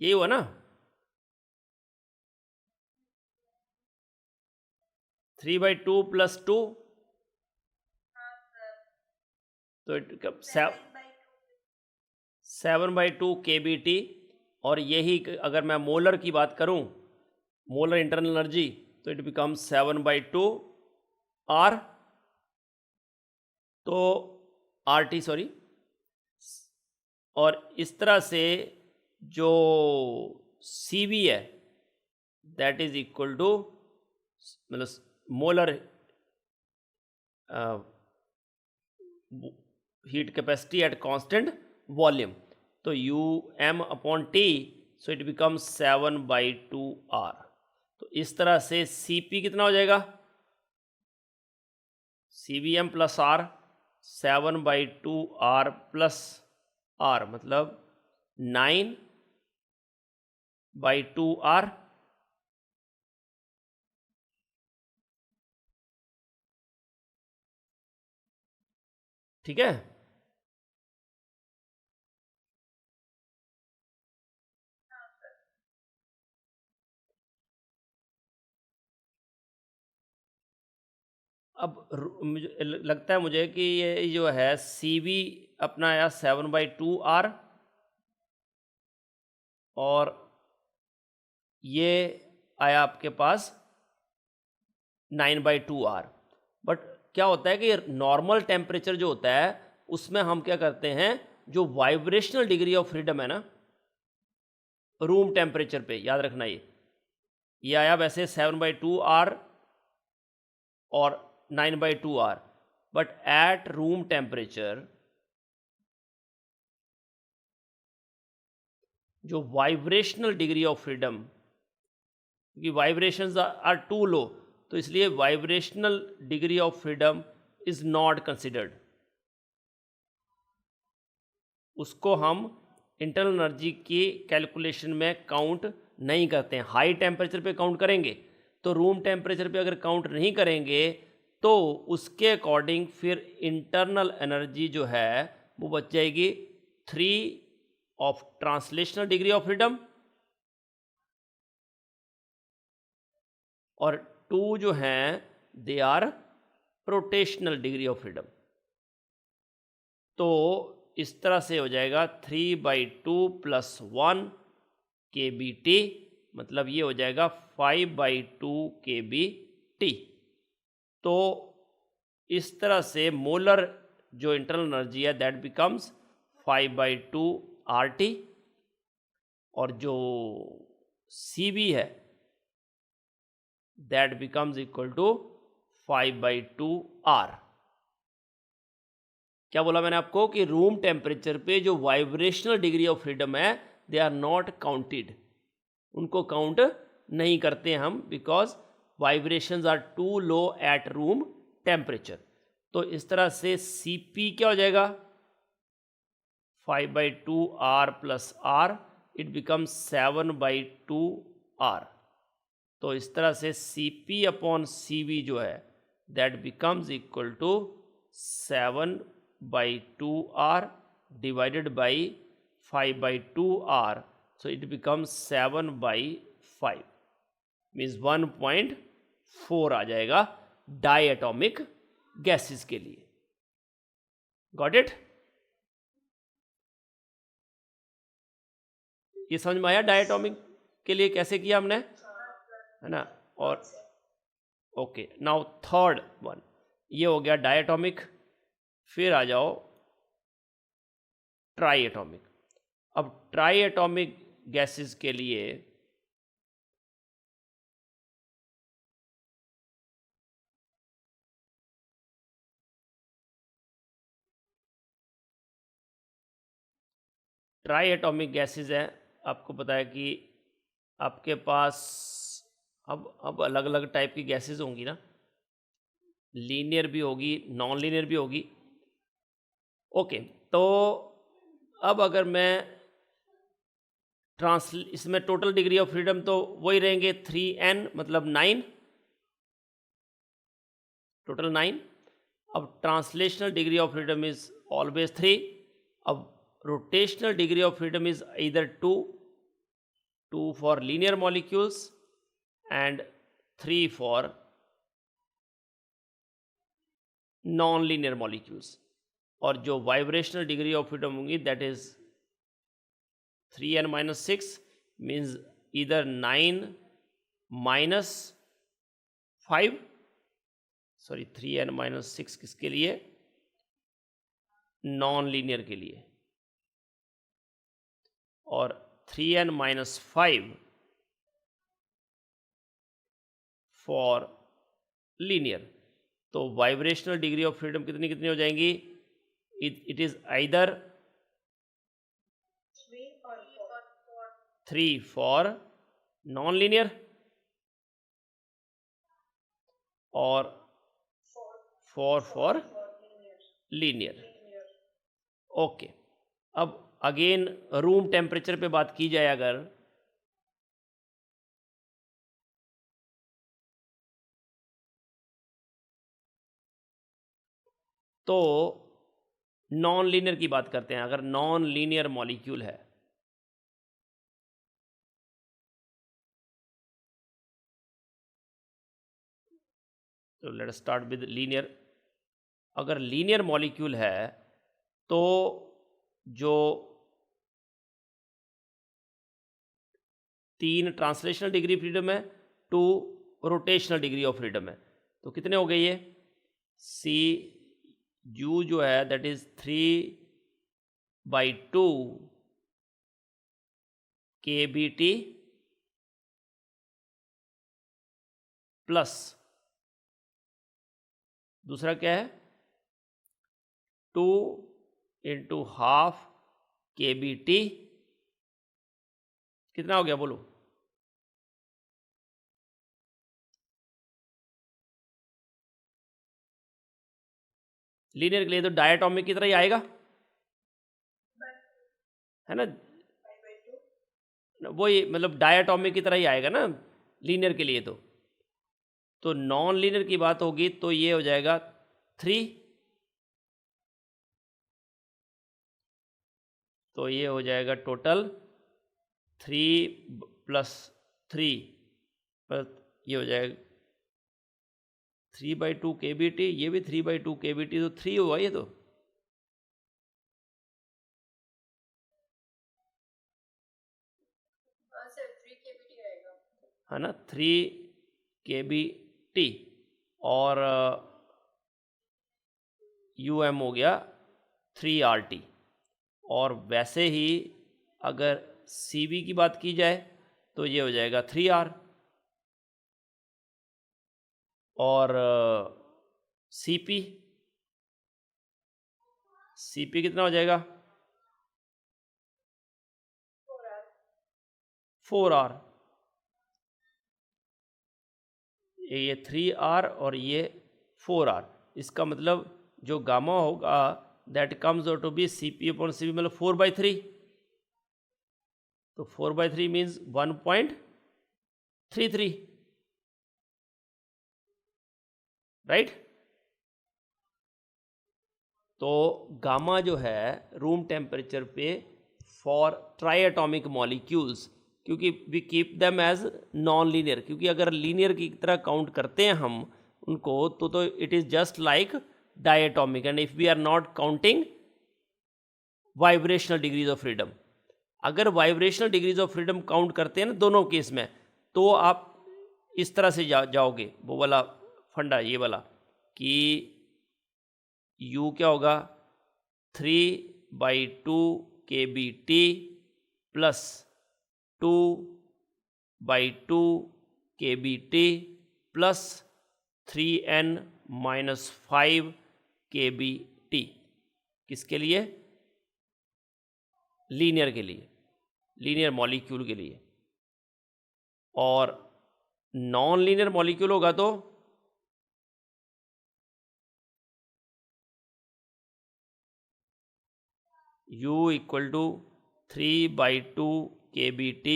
यही हुआ ना? 3/2 + 2, तो इट बिकम 7/2 kBT। और यही अगर मैं मोलर की बात करूं, मोलर इंटरनल एनर्जी, तो इट बिकम 7/2 R, तो RT सॉरी। और इस तरह से जो CV है दैट इज इक्वल टू, मतलब molar heat capacity at constant volume, तो UM/T, so it becomes 7/2 R। तो इस तरह से CP कितना हो जाएगा, CBM + R, 7/2 R + R, मतलब 9/2 R। ठीक है, अब मुझे लगता है मुझे कि ये जो है CV अपना आया 7/2 R, और ये आया आपके पास 9/2 R। बट क्या होता है कि नॉर्मल टेम्परेचर जो होता है उसमें हम क्या करते हैं, जो वाइब्रेशनल डिग्री ऑफ फ्रीडम है ना रूम टेम्परेचर पे, याद रखना ये आया वैसे 7/2 R और 9/2 R, but at room temperature जो वाइब्रेशनल डिग्री ऑफ फ्रीडम, क्योंकि वाइब्रेशंस आर टू लो, तो इसलिए vibrational degree of freedom is not considered. उसको हम इंटरनल एनर्जी की कैलकुलेशन में काउंट नहीं करते हैं। हाई टेम्परेचर पे काउंट करेंगे, तो रूम टेम्परेचर पे अगर काउंट नहीं करेंगे तो उसके अकॉर्डिंग फिर इंटरनल एनर्जी जो है वो बच जाएगी 3 of translational degree of freedom, और 2 जो हैं they are rotational degree of freedom. तो इस तरह से हो जाएगा 3/2 + 1 kBT, मतलब ये हो जाएगा 5/2 kBT। तो इस तरह से मोलर जो इंटरनल एनर्जी है दैट बिकम्स 5/2 RT, और जो CV है that becomes equal to 5/2 R। क्या बोला मैंने आपको कि रूम टेम्परेचर पे जो वाइब्रेशनल डिग्री ऑफ फ्रीडम है दे आर नॉट काउंटेड, उनको काउंट नहीं करते हम, because vibrations are too low at room temperature. तो इस तरह से CP क्या हो जाएगा, 5/2 R + R, it becomes 7/2 R। तो इस तरह से CP/CV जो है that becomes equal to 7/2 R divided by 5/2 R, so it becomes 7/5, means 1.4 आ जाएगा डायटोमिक गैसेस के लिए। Got it? ये समझ में आया डायटोमिक के लिए कैसे किया हमने, है ना? और ओके, नाउ थर्ड वन, ये हो गया डायटोमिक। फिर आ जाओ ट्राई एटॉमिक। अब ट्राई एटॉमिक गैसेस के लिए ट्राई एटॉमिक गैसेस है, आपको पता है कि आपके पास अब अलग अलग टाइप की गैसेस होंगी ना, लीनियर भी होगी, नॉन लीनियर भी होगी। ओके, तो अब अगर मैं इसमें टोटल डिग्री ऑफ फ्रीडम तो वही रहेंगे 3n, मतलब 9, टोटल 9। अब translational degree of freedom is always 3। अब rotational degree of freedom is either 2 for linear molecules and 3 for non linear molecules, और जो वाइब्रेशनल डिग्री ऑफ फ्रीडम होंगी दैट इज 3n-6 मीन्स इधर 9-5, सॉरी 3n-6 किसके लिए? नॉन लीनियर के लिए, और 3n-5 फॉर लीनियर। तो वाइब्रेशनल डिग्री ऑफ फ्रीडम कितनी कितनी हो जाएंगी? It is either 3 for non linear और 4 फॉर लीनियर। ओके, अब अगेन रूम टेम्परेचर पे बात की जाए अगर, तो नॉन लीनियर की बात करते हैं। अगर नॉन लीनियर मॉलिक्यूल है, तो let us start with linear. अगर लीनियर मॉलिक्यूल है तो जो 3 ट्रांसलेशनल डिग्री फ्रीडम है, 2 रोटेशनल डिग्री ऑफ फ्रीडम है, तो कितने हो गए ये? सी यू जो है दैट इज 3/2 kBT प्लस दूसरा क्या है? 2 × ½ kBT, कितना हो गया बोलो? लीनियर के लिए तो डायटोमिक की तरह ही आएगा, है ना? वही मतलब डायटोमिक की तरह ही आएगा ना लीनियर के लिए। तो नॉन लीनियर की बात होगी तो ये हो जाएगा 3, तो ये हो जाएगा टोटल 3 + 3, ये हो जाएगा 3/2 kBT, ये भी 3/2 kBT, तो 3 हुआ ये तो। है ना, 3 kBT और UM हो गया 3RT। और वैसे ही अगर CB की बात की जाए तो ये हो जाएगा 3R, और CP कितना हो जाएगा? 4R। ये 3R और ये 4R। इसका मतलब जो गामा होगा that comes out to be CP/CB मतलब 4/3। तो 4/3 मीन्स 1.33, राइट? तो गामा जो है रूम टेम्परेचर पे फॉर ट्राइएटॉमिक मॉलिक्यूल्स, क्योंकि we keep them as non linear, क्योंकि अगर लीनियर की तरह काउंट करते हैं हम उनको तो it is just like diatomic. And if we are not counting vibrational degrees of freedom, अगर vibrational degrees of freedom count करते हैं ना दोनों केस में, तो आप इस तरह से जाओगे वो वाला फंडा, ये वाला कि U क्या होगा? 3/2 kBT plus 2/2 kBT plus 3n-5 kBT। किसके लिए? लीनियर के लिए, लीनियर मॉलिक्यूल के लिए। और नॉन लीनियर मॉलिक्यूल होगा तो U = 3/2 kBT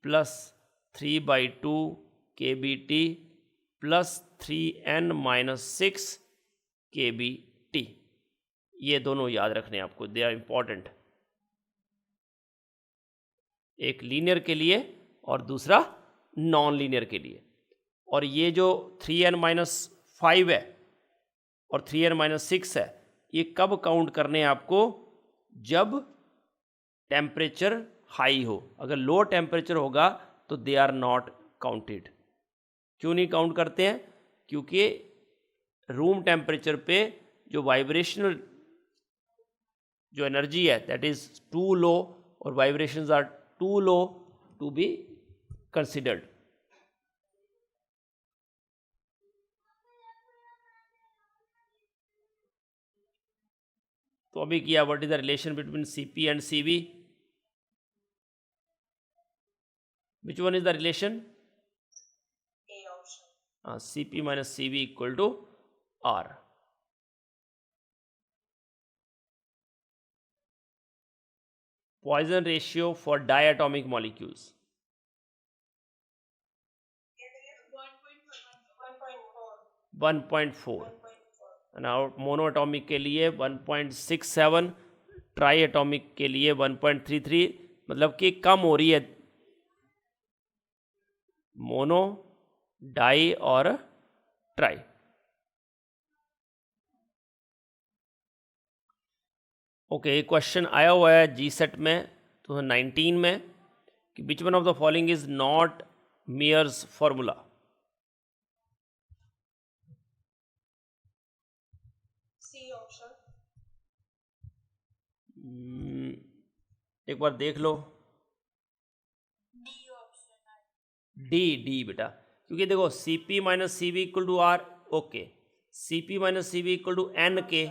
plus 3/2 kBT plus 3n-6 kBT। ये दोनों याद रखने आपको, दे आर इम्पॉर्टेंट, एक लीनियर के लिए और दूसरा नॉन लीनियर के लिए। और ये जो 3n-5 है और 3n-6 है, ये कब काउंट करने हैं आपको? जब टेम्परेचर हाई हो। अगर लो टेम्परेचर होगा तो दे आर नॉट काउंटेड। क्यों नहीं काउंट करते हैं? क्योंकि रूम टेम्परेचर पे जो वाइब्रेशनल जो एनर्जी है दैट इज टू लो, और vibrations are too low to be considered. तो अभी किया, what is the relation between Cp and Cv? Which one is the relation? A option. Cp minus Cv equal to R. Poisson ratio for diatomic molecules. 1.4. 1.4. और मोनोएटॉमिक के लिए 1.67, ट्राई एटॉमिक के लिए 1.33, मतलब कि कम हो रही है मोनो, डाई और ट्राई। ओके, एक क्वेश्चन आया हुआ है GSET में 2019 में कि which one of the following is not Mayer's formula? C option. एक बार देख लो। D option. डी बेटा, क्योंकि देखो Cp minus Cv equal to R, okay, Cp minus Cv equal to N के, D.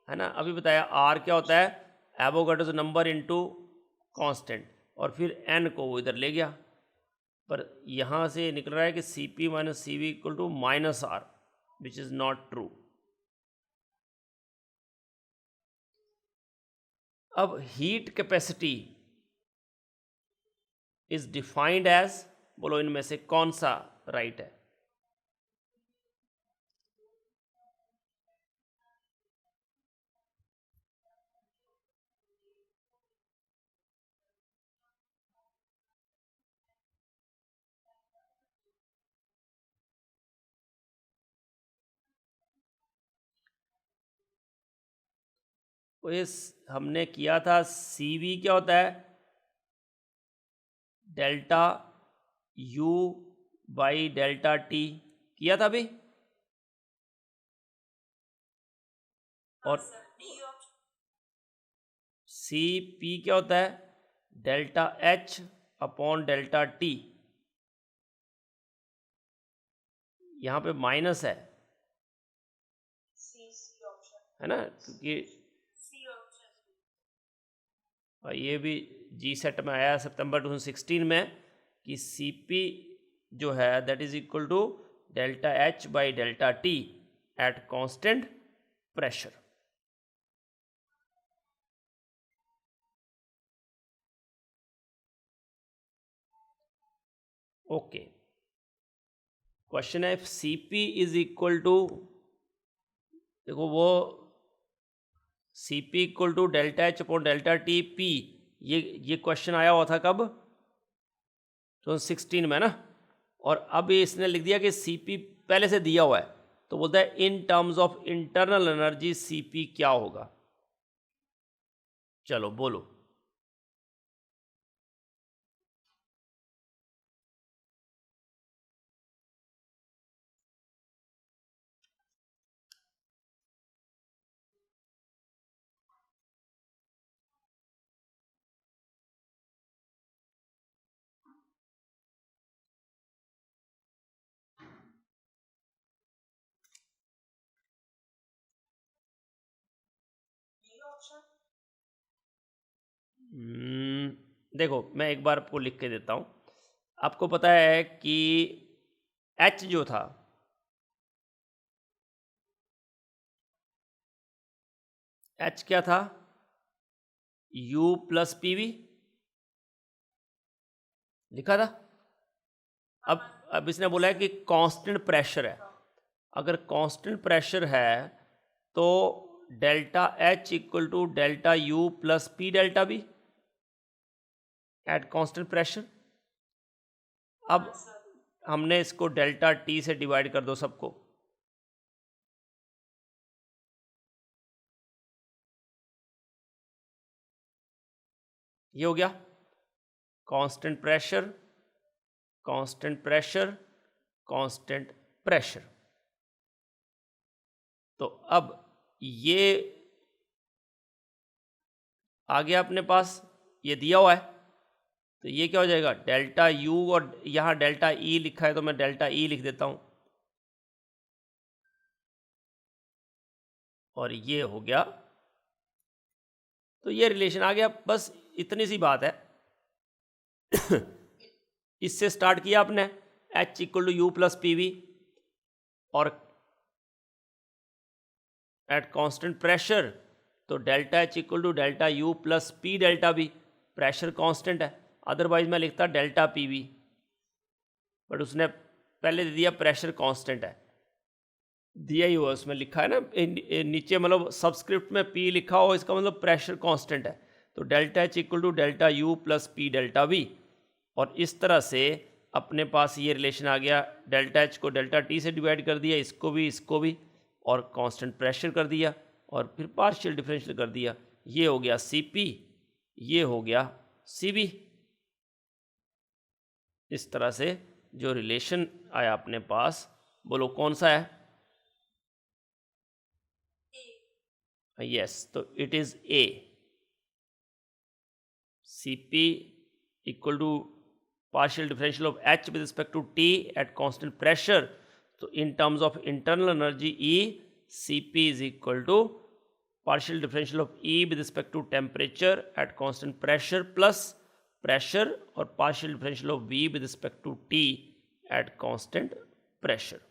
है ना? अभी बताया R क्या होता है? एवोगाड्रोस नंबर इनटू कांस्टेंट, और फिर N को वो इधर ले गया, पर यहाँ से निकल रहा है कि Cp minus Cv equal to minus R, which is not true. अब heat capacity is defined as, बोलो इनमें से कौन सा राइट है? तो इस हमने किया था, Cv क्या होता है? Delta U by delta T किया था अभी, और D option. Cp क्या होता है? Delta H upon delta T। यहाँ पे माइनस है C option. है ना? क्योंकि C option. ये भी GSET में आया सितंबर 2016 में कि Cp जो है that is equal to delta H by delta T at constant pressure. Okay, question है if Cp is equal to, देखो वो Cp equal to delta H upon delta T P, ये क्वेश्चन आया हुआ था कब? 2016 में ना। और अब इसने लिख दिया कि Cp पहले से दिया हुआ है, तो बोलता है in terms of internal energy Cp क्या होगा? चलो बोलो। D option. देखो मैं एक बार आपको लिख के देता हूँ। आपको पता है कि H जो था, H क्या था? U प्लस PV लिखा था। अब इसने बोला है कि कांस्टेंट प्रेशर है। अगर कांस्टेंट प्रेशर है तो delta H equal to delta U plus P delta B at constant pressure. अब हमने इसको डेल्टा T से डिवाइड कर दो सबको, ये हो गया constant pressure, constant pressure, constant pressure. तो अब ये आ गया अपने पास, ये दिया हुआ है, तो ये क्या हो जाएगा डेल्टा यू, और यहाँ डेल्टा ई लिखा है तो मैं डेल्टा ई लिख देता हूँ, और ये हो गया। तो ये रिलेशन आ गया, बस इतनी सी बात है। इससे स्टार्ट किया आपने H equal to U plus P we, और एट कांस्टेंट प्रेशर तो delta H equal to delta U plus P delta V, pressure constant है, अदरवाइज मैं लिखता डेल्टा पी वी, बट उसने पहले दे दिया प्रेशर कांस्टेंट है, दिया ही हुआ उसमें लिखा है ना नीचे, मतलब सबस्क्रिप्ट में पी लिखा हो, इसका मतलब प्रेशर कांस्टेंट है। तो delta H equal to delta U plus P delta V, और इस तरह से अपने पास ये रिलेशन आ गया, डेल्टा H को डेल्टा टी से डिवाइड कर दिया, इसको भी, और कांस्टेंट प्रेशर कर दिया, और फिर पार्शियल डिफरेंशियल कर दिया। ये हो गया Cp, ये हो गया Cv। इस तरह से जो रिलेशन आया अपने पास, बोलो कौन सा है? यस, तो it is A. Cp equal to partial differential of H with respect to T at constant pressure. So in terms of internal energy E, Cp is equal to partial differential of E with respect to temperature at constant pressure plus pressure, or partial differential of V with respect to T at constant pressure.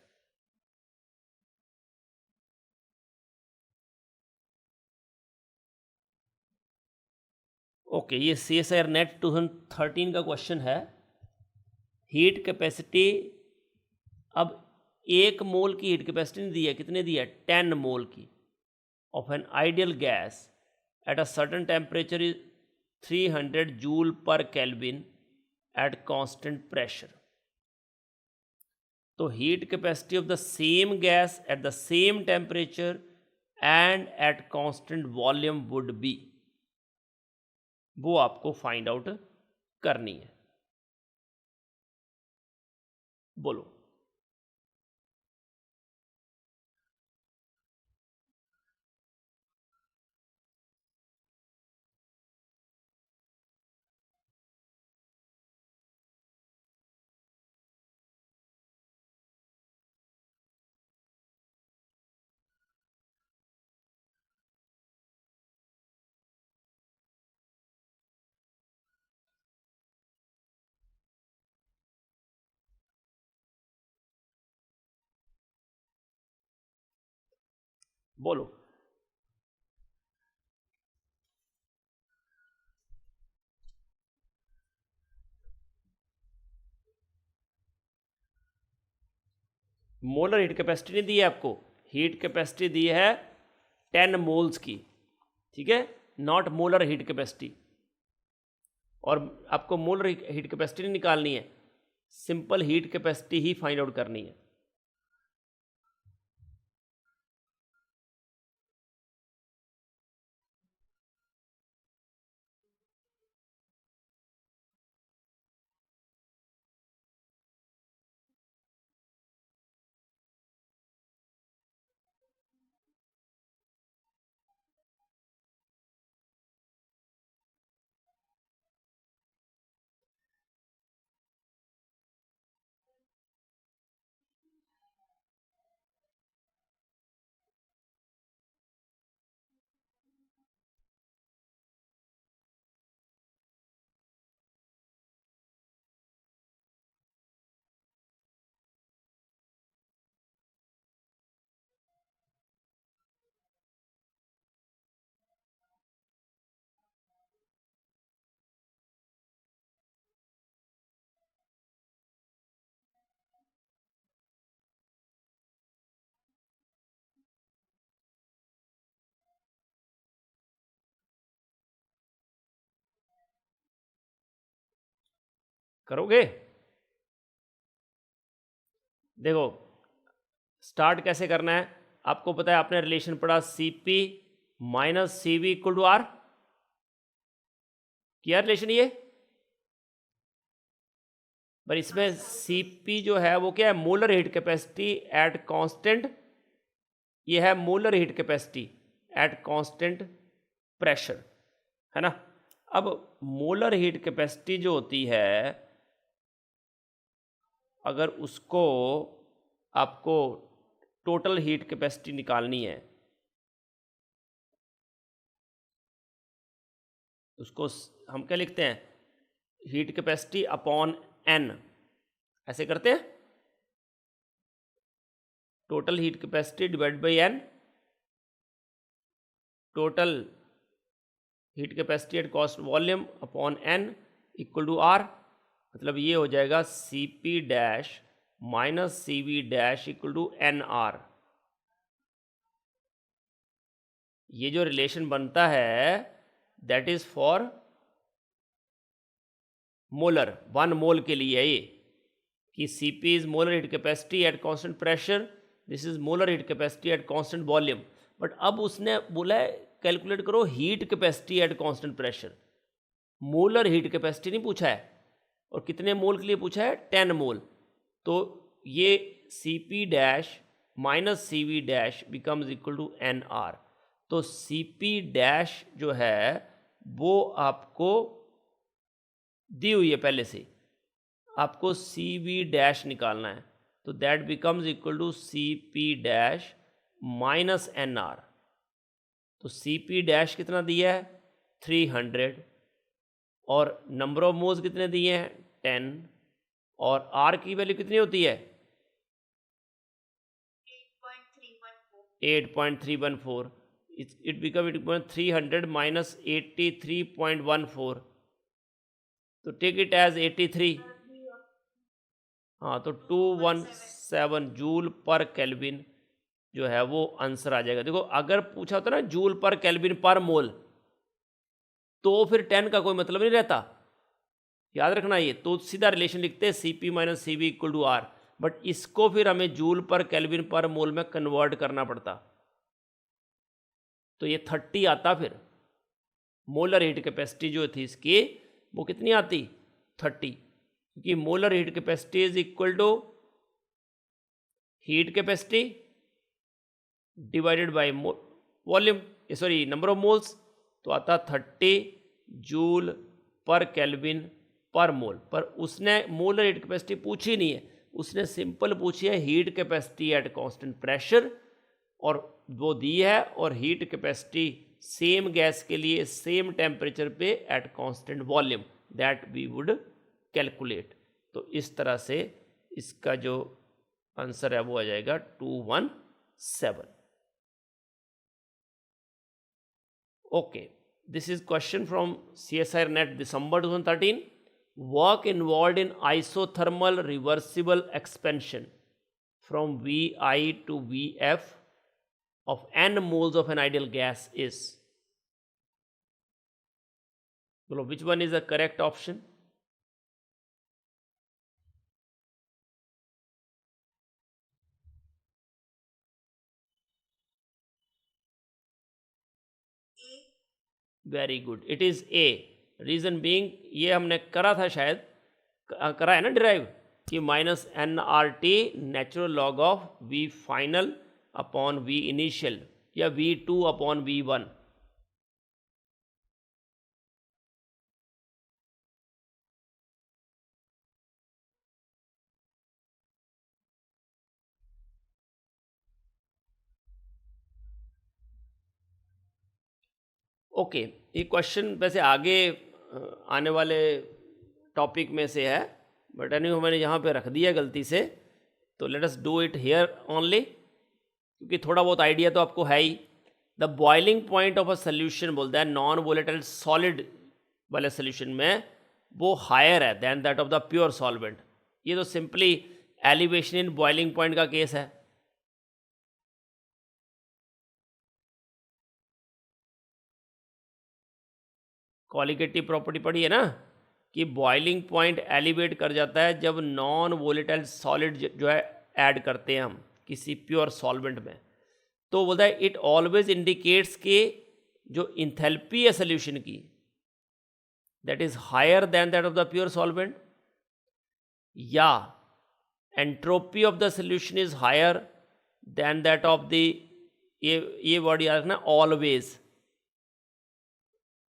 Okay, ये CSIR नेट 2013 का क्वेश्चन है। हीट कैपेसिटी, अब 1 मोल की हीट कैपेसिटी नहीं दी है, कितने दी है? 10 मोल की, of an ideal gas at a certain temperature is 300 joule पर केल्विन एट कांस्टेंट प्रेशर। तो heat capacity of the same gas at the same temperature and at constant volume would be, वो आपको फाइंड आउट करनी है। बोलो। बोलो। मोलर हीट कैपेसिटी नहीं दी है आपको, हीट कैपेसिटी दी है 10 मोल्स की, ठीक है, नॉट मोलर हीट कैपेसिटी। और आपको मोलर हीट कैपेसिटी नहीं निकालनी है, सिंपल हीट कैपेसिटी ही फाइंड आउट करनी है। करोगे? देखो स्टार्ट कैसे करना है, आपको पता है, आपने रिलेशन पढ़ा Cp minus Cv equal to R, क्या रिलेशन ये? पर इसमें Cp जो है वो क्या है? Molar heat capacity at constant, ये है molar heat capacity at constant pressure, है ना। अब मोलर हीट कैपेसिटी जो होती है, अगर उसको आपको टोटल हीट कैपेसिटी निकालनी है, उसको हम क्या लिखते हैं? हीट कैपेसिटी अपॉन एन, ऐसे करते हैं। Total heat capacity divide by N, total heat capacity at constant volume upon N equal to R. मतलब ये हो जाएगा C P dash minus C V dash equal to N R. ये जो रिलेशन बनता है that is for molar, 1 mole के लिए है ये, कि C P is molar heat capacity at constant pressure, this is molar heat capacity at constant volume. But अब उसने बोला है कैलकुलेट करो heat capacity at constant pressure, molar heat capacity नहीं पूछा है। और कितने मोल के लिए पूछा है? 10 मोल। तो ये C P dash minus C V dash becomes equal to N R. तो सी पी डैश जो है वो आपको दी हुई है पहले से, आपको सी वी डैश निकालना है, तो that becomes equal to C P dash minus N R. तो सी पी डैश कितना दिया है? 300, और नंबर ऑफ मोल्स कितने दिए हैं? 10, और आर की वैल्यू कितनी होती है? 8.314। इट बिकम 300 माइनस 83.14, तो टेक इट एज 83। हाँ, तो 217 जूल पर केल्विन जो है वो आंसर आ जाएगा। देखो अगर पूछा होता ना जूल पर केल्विन पर मोल, तो फिर 10 का कोई मतलब नहीं रहता, याद रखना ये। तो सीधा रिलेशन लिखते हैं C P minus C V equal to R, but इसको फिर हमें जूल पर केल्विन पर मोल में कन्वर्ट करना पड़ता, तो ये 30 आता। फिर मोलर हीट कैपेसिटी जो थी इसकी वो कितनी आती? 30, क्योंकि molar heat capacity is equal to heat capacity divided by volume, sorry number of moles, तो आता 30 जूल पर केल्विन पर मोल। पर उसने मोलर हीट कैपेसिटी पूछी नहीं है, उसने सिंपल पूछी है heat capacity at constant pressure, और वो दी है, और हीट कैपेसिटी सेम गैस के लिए सेम टेम्परेचर पे at constant volume, that we would calculate. तो इस तरह से इसका जो आंसर है वो आ जाएगा 217। Okay, this is question from CSIR NET December 2013. Work involved in isothermal reversible expansion from Vi to Vf of n moles of an ideal gas is. Well, which one is the correct option? Very good, it is a. Reason being ये हमने करा था शायद, करा है ना डिराइव, कि minus N R T natural log of V final upon V initial, या V2 अपॉन V1। ओके, ये क्वेश्चन वैसे आगे आने वाले टॉपिक में से है, बट एनीवे मैंने यहाँ पे रख दिया गलती से, तो let us do it here only, क्योंकि थोड़ा बहुत आइडिया तो आपको है ही। The boiling point of a solution बोलता है नॉन वोलेटाइल सॉलिड वाले सोल्यूशन में वो हायर है than that of the pure solvent. ये तो simply elevation in boiling point का केस है। क्वालिटेटिव प्रॉपर्टी पढ़ी है ना, कि बॉइलिंग पॉइंट एलिवेट कर जाता है जब नॉन वोलेटाइल सॉलिड जो है ऐड करते हैं हम किसी प्योर सॉल्वेंट में। तो बोलता है इट ऑलवेज इंडिकेट्स कि जो इंथैल्पी है सोल्यूशन की that is higher than that of the pure solvent, या entropy of the solution is higher than that of the, ये वर्ड याद रखना, always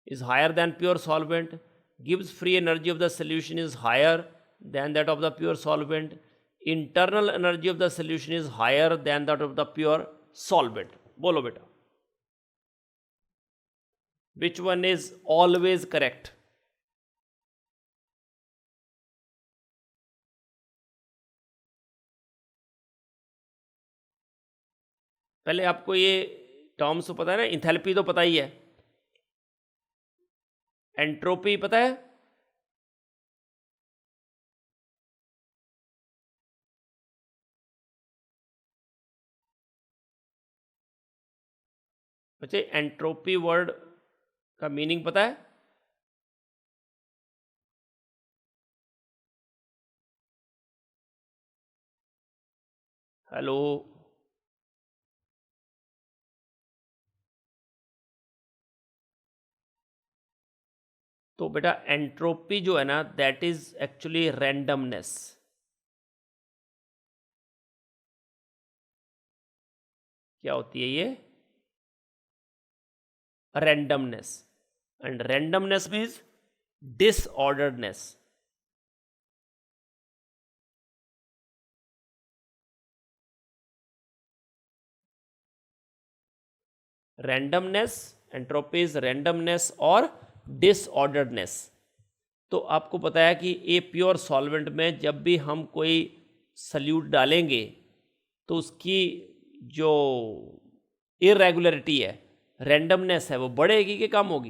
is higher than pure solvent, gives free energy of the solution is higher than that of the pure solvent, internal energy of the solution is higher than that of the pure solvent. बोलो बेटा, which one is always correct? पहले आपको ये टर्म्स तो पता है ना, इंथैल्पी तो पता ही है, एंट्रोपी पता है, बच्चे एंट्रोपी वर्ड का मीनिंग पता है? हेलो, तो बेटा एंट्रोपी जो है ना, दैट इज एक्चुअली रैंडमनेस. क्या होती है ये? Randomness. And randomness means disorderedness. Randomness, entropy is randomness और डिसऑर्डर्डनेस. तो आपको पता है कि ए प्योर सॉल्वेंट में जब भी हम कोई सल्यूट डालेंगे तो उसकी जो इरेगुलरिटी है, रैंडमनेस है, वो बढ़ेगी कि कम होगी?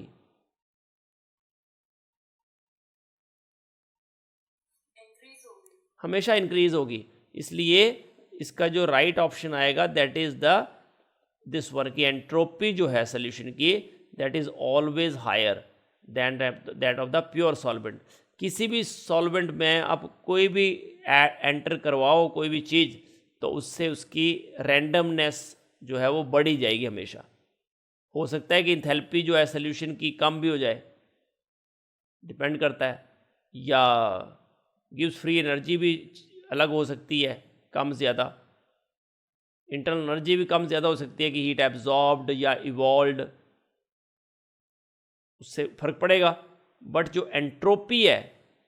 इंक्रीज होगी. हमेशा इंक्रीज होगी. इसलिए इसका जो राइट ऑप्शन आएगा that is the this one, की एंट्रोपी जो है सोल्यूशन की, that is always higher than that of the pure solvent. किसी भी सॉल्वेंट में आप कोई भी एंटर करवाओ कोई भी चीज़, तो उससे उसकी रैंडमनेस जो है वो बढ़ी जाएगी हमेशा. हो सकता है कि इंथैल्पी जो है सोल्यूशन की कम भी हो जाए, डिपेंड करता है, या गिव्स फ्री एनर्जी भी अलग हो सकती है, कम ज़्यादा. इंटरनल एनर्जी भी कम ज़्यादा हो सकती है कि हीट एब्जॉर्ब्ड या इवॉल्व्ड, उससे फर्क पड़ेगा. बट जो एंट्रोपी है,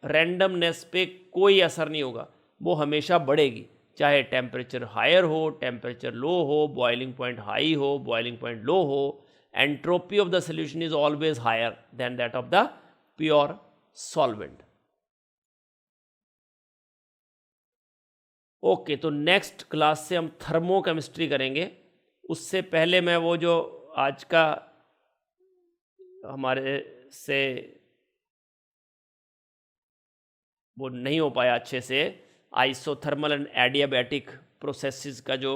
रैंडमनेस पे कोई असर नहीं होगा, वो हमेशा बढ़ेगी, चाहे टेम्परेचर हायर हो, टेम्परेचर लो हो, बॉइलिंग पॉइंट हाई हो, बॉइलिंग पॉइंट लो हो. Entropy of the solution is always higher than that of the pure solvent. Okay, तो नेक्स्ट क्लास से हम थर्मोकेमिस्ट्री करेंगे. उससे पहले मैं वो जो आज का हमारे से वो नहीं हो पाया अच्छे से, आइसोथर्मल एंड एडियाबैटिक प्रोसेसेस का जो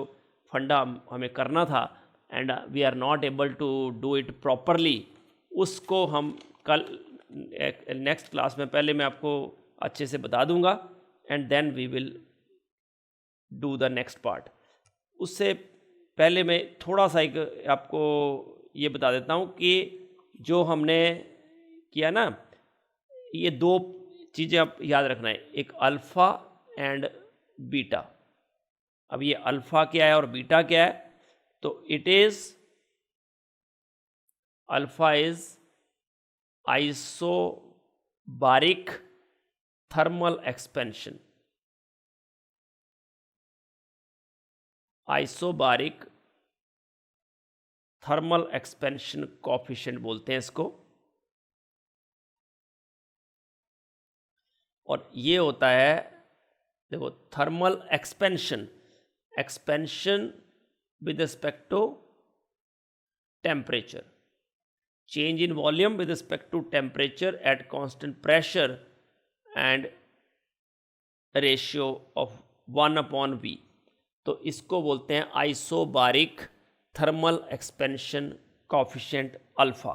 फंडा हमें करना था, and we are not able to do it properly, उसको हम कल नेक्स्ट क्लास में पहले मैं आपको अच्छे से बता दूंगा, and then we will do the next part. उससे पहले मैं थोड़ा सा एक आपको ये बता देता हूँ कि जो हमने किया ना, ये दो चीज़ें आप याद रखना है, एक अल्फ़ा एंड बीटा. अब ये अल्फ़ा क्या है और बीटा क्या है? तो it is, alpha is isobaric thermal expansion. Isobaric thermal expansion coefficient बोलते हैं इसको. और ये होता है, देखो, thermal expansion, expansion with respect to temperature, change in volume with respect to temperature at constant pressure and ratio of 1/V. तो इसको बोलते हैं isobaric thermal expansion coefficient alpha.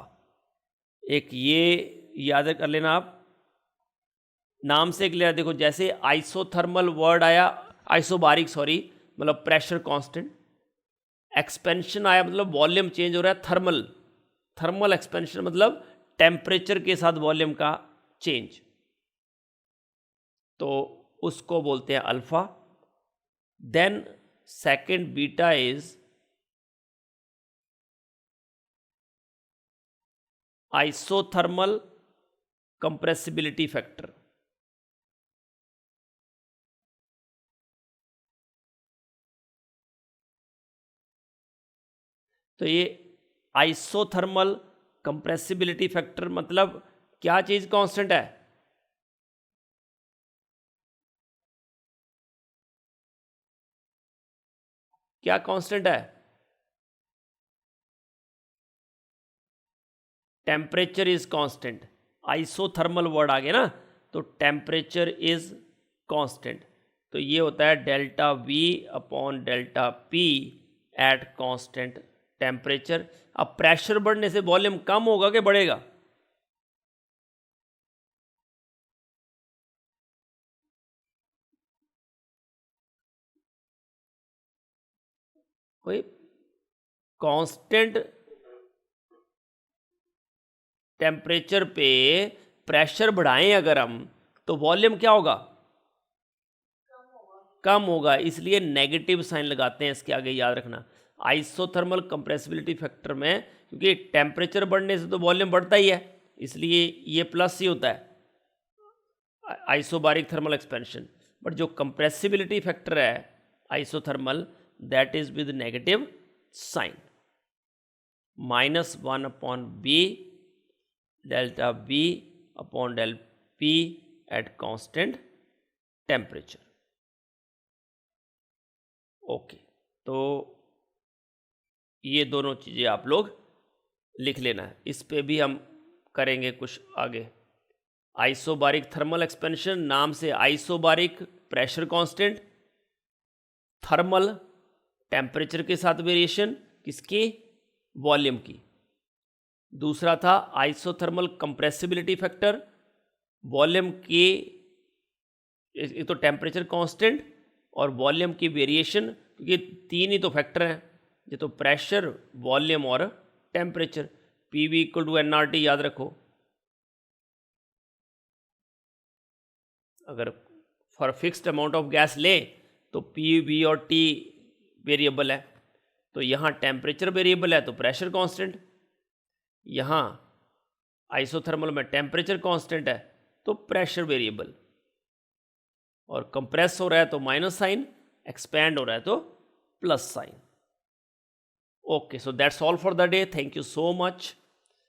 एक ये याद कर लेना आप, नाम से क्लियर. देखो, जैसे आइसोथर्मल वर्ड आया, आइसोबारिक सॉरी, मतलब प्रेशर कांस्टेंट, एक्सपेंशन आया मतलब वॉल्यूम चेंज हो रहा है, थर्मल, थर्मल एक्सपेंशन मतलब टेम्परेचर के साथ वॉल्यूम का चेंज, तो उसको बोलते हैं alpha. Then second beta is isothermal compressibility factor. तो ये आइसोथर्मल कंप्रेसिबिलिटी फैक्टर मतलब क्या चीज कांस्टेंट है? क्या कांस्टेंट है? Temperature is constant. Isothermal word आ गया ना, तो टेम्परेचर इज कांस्टेंट। तो ये होता है delta we upon delta P at constant temperature. अब प्रेशर बढ़ने से वॉल्यूम कम होगा कि बढ़ेगा? कोई कांस्टेंट टेम्परेचर पे प्रेशर बढ़ाएं अगर हम, तो वॉल्यूम क्या होगा? कम होगा। इसलिए नेगेटिव साइन लगाते हैं इसके आगे, याद रखना। आइसोथर्मल कंप्रेसिबिलिटी फैक्टर में क्योंकि टेम्परेचर बढ़ने से तो वॉल्यूम बढ़ता ही है, इसलिए ये प्लस ही होता है आइसोबारिक थर्मल एक्सपेंशन। बट जो कंप्रेसिबिलिटी फैक्टर है isothermal, that is with negative sign, -1 upon V delta V upon del P at constant temperature. Okay, तो ये दोनों चीज़ें आप लोग लिख लेना है। इस पे भी हम करेंगे कुछ आगे। आइसोबारिक थर्मल एक्सपेंशन, नाम से isobaric pressure constant, thermal temperature के साथ वेरिएशन किसकी? वॉल्यूम की। दूसरा था आइसोथर्मल कंप्रेसिबिलिटी फैक्टर, वॉल्यूम के, एक तो टेम्परेचर कांस्टेंट और वॉल्यूम की वेरिएशन, क्योंकि तीन ही तो फैक्टर हैं, ये तो प्रेशर, वॉल्यूम और temperature. P V equal to N R T याद रखो। अगर for fixed amount of gas ले तो पी वी और टी वेरिएबल है, तो यहाँ टेम्परेचर वेरिएबल है तो प्रेशर कांस्टेंट, यहाँ आइसोथर्मल में टेम्परेचर कांस्टेंट है तो प्रेशर वेरिएबल, और कंप्रेस हो रहा है तो माइनस साइन, एक्सपैंड हो रहा है तो plus sign. Okay, so that's all for the day. Thank you so much.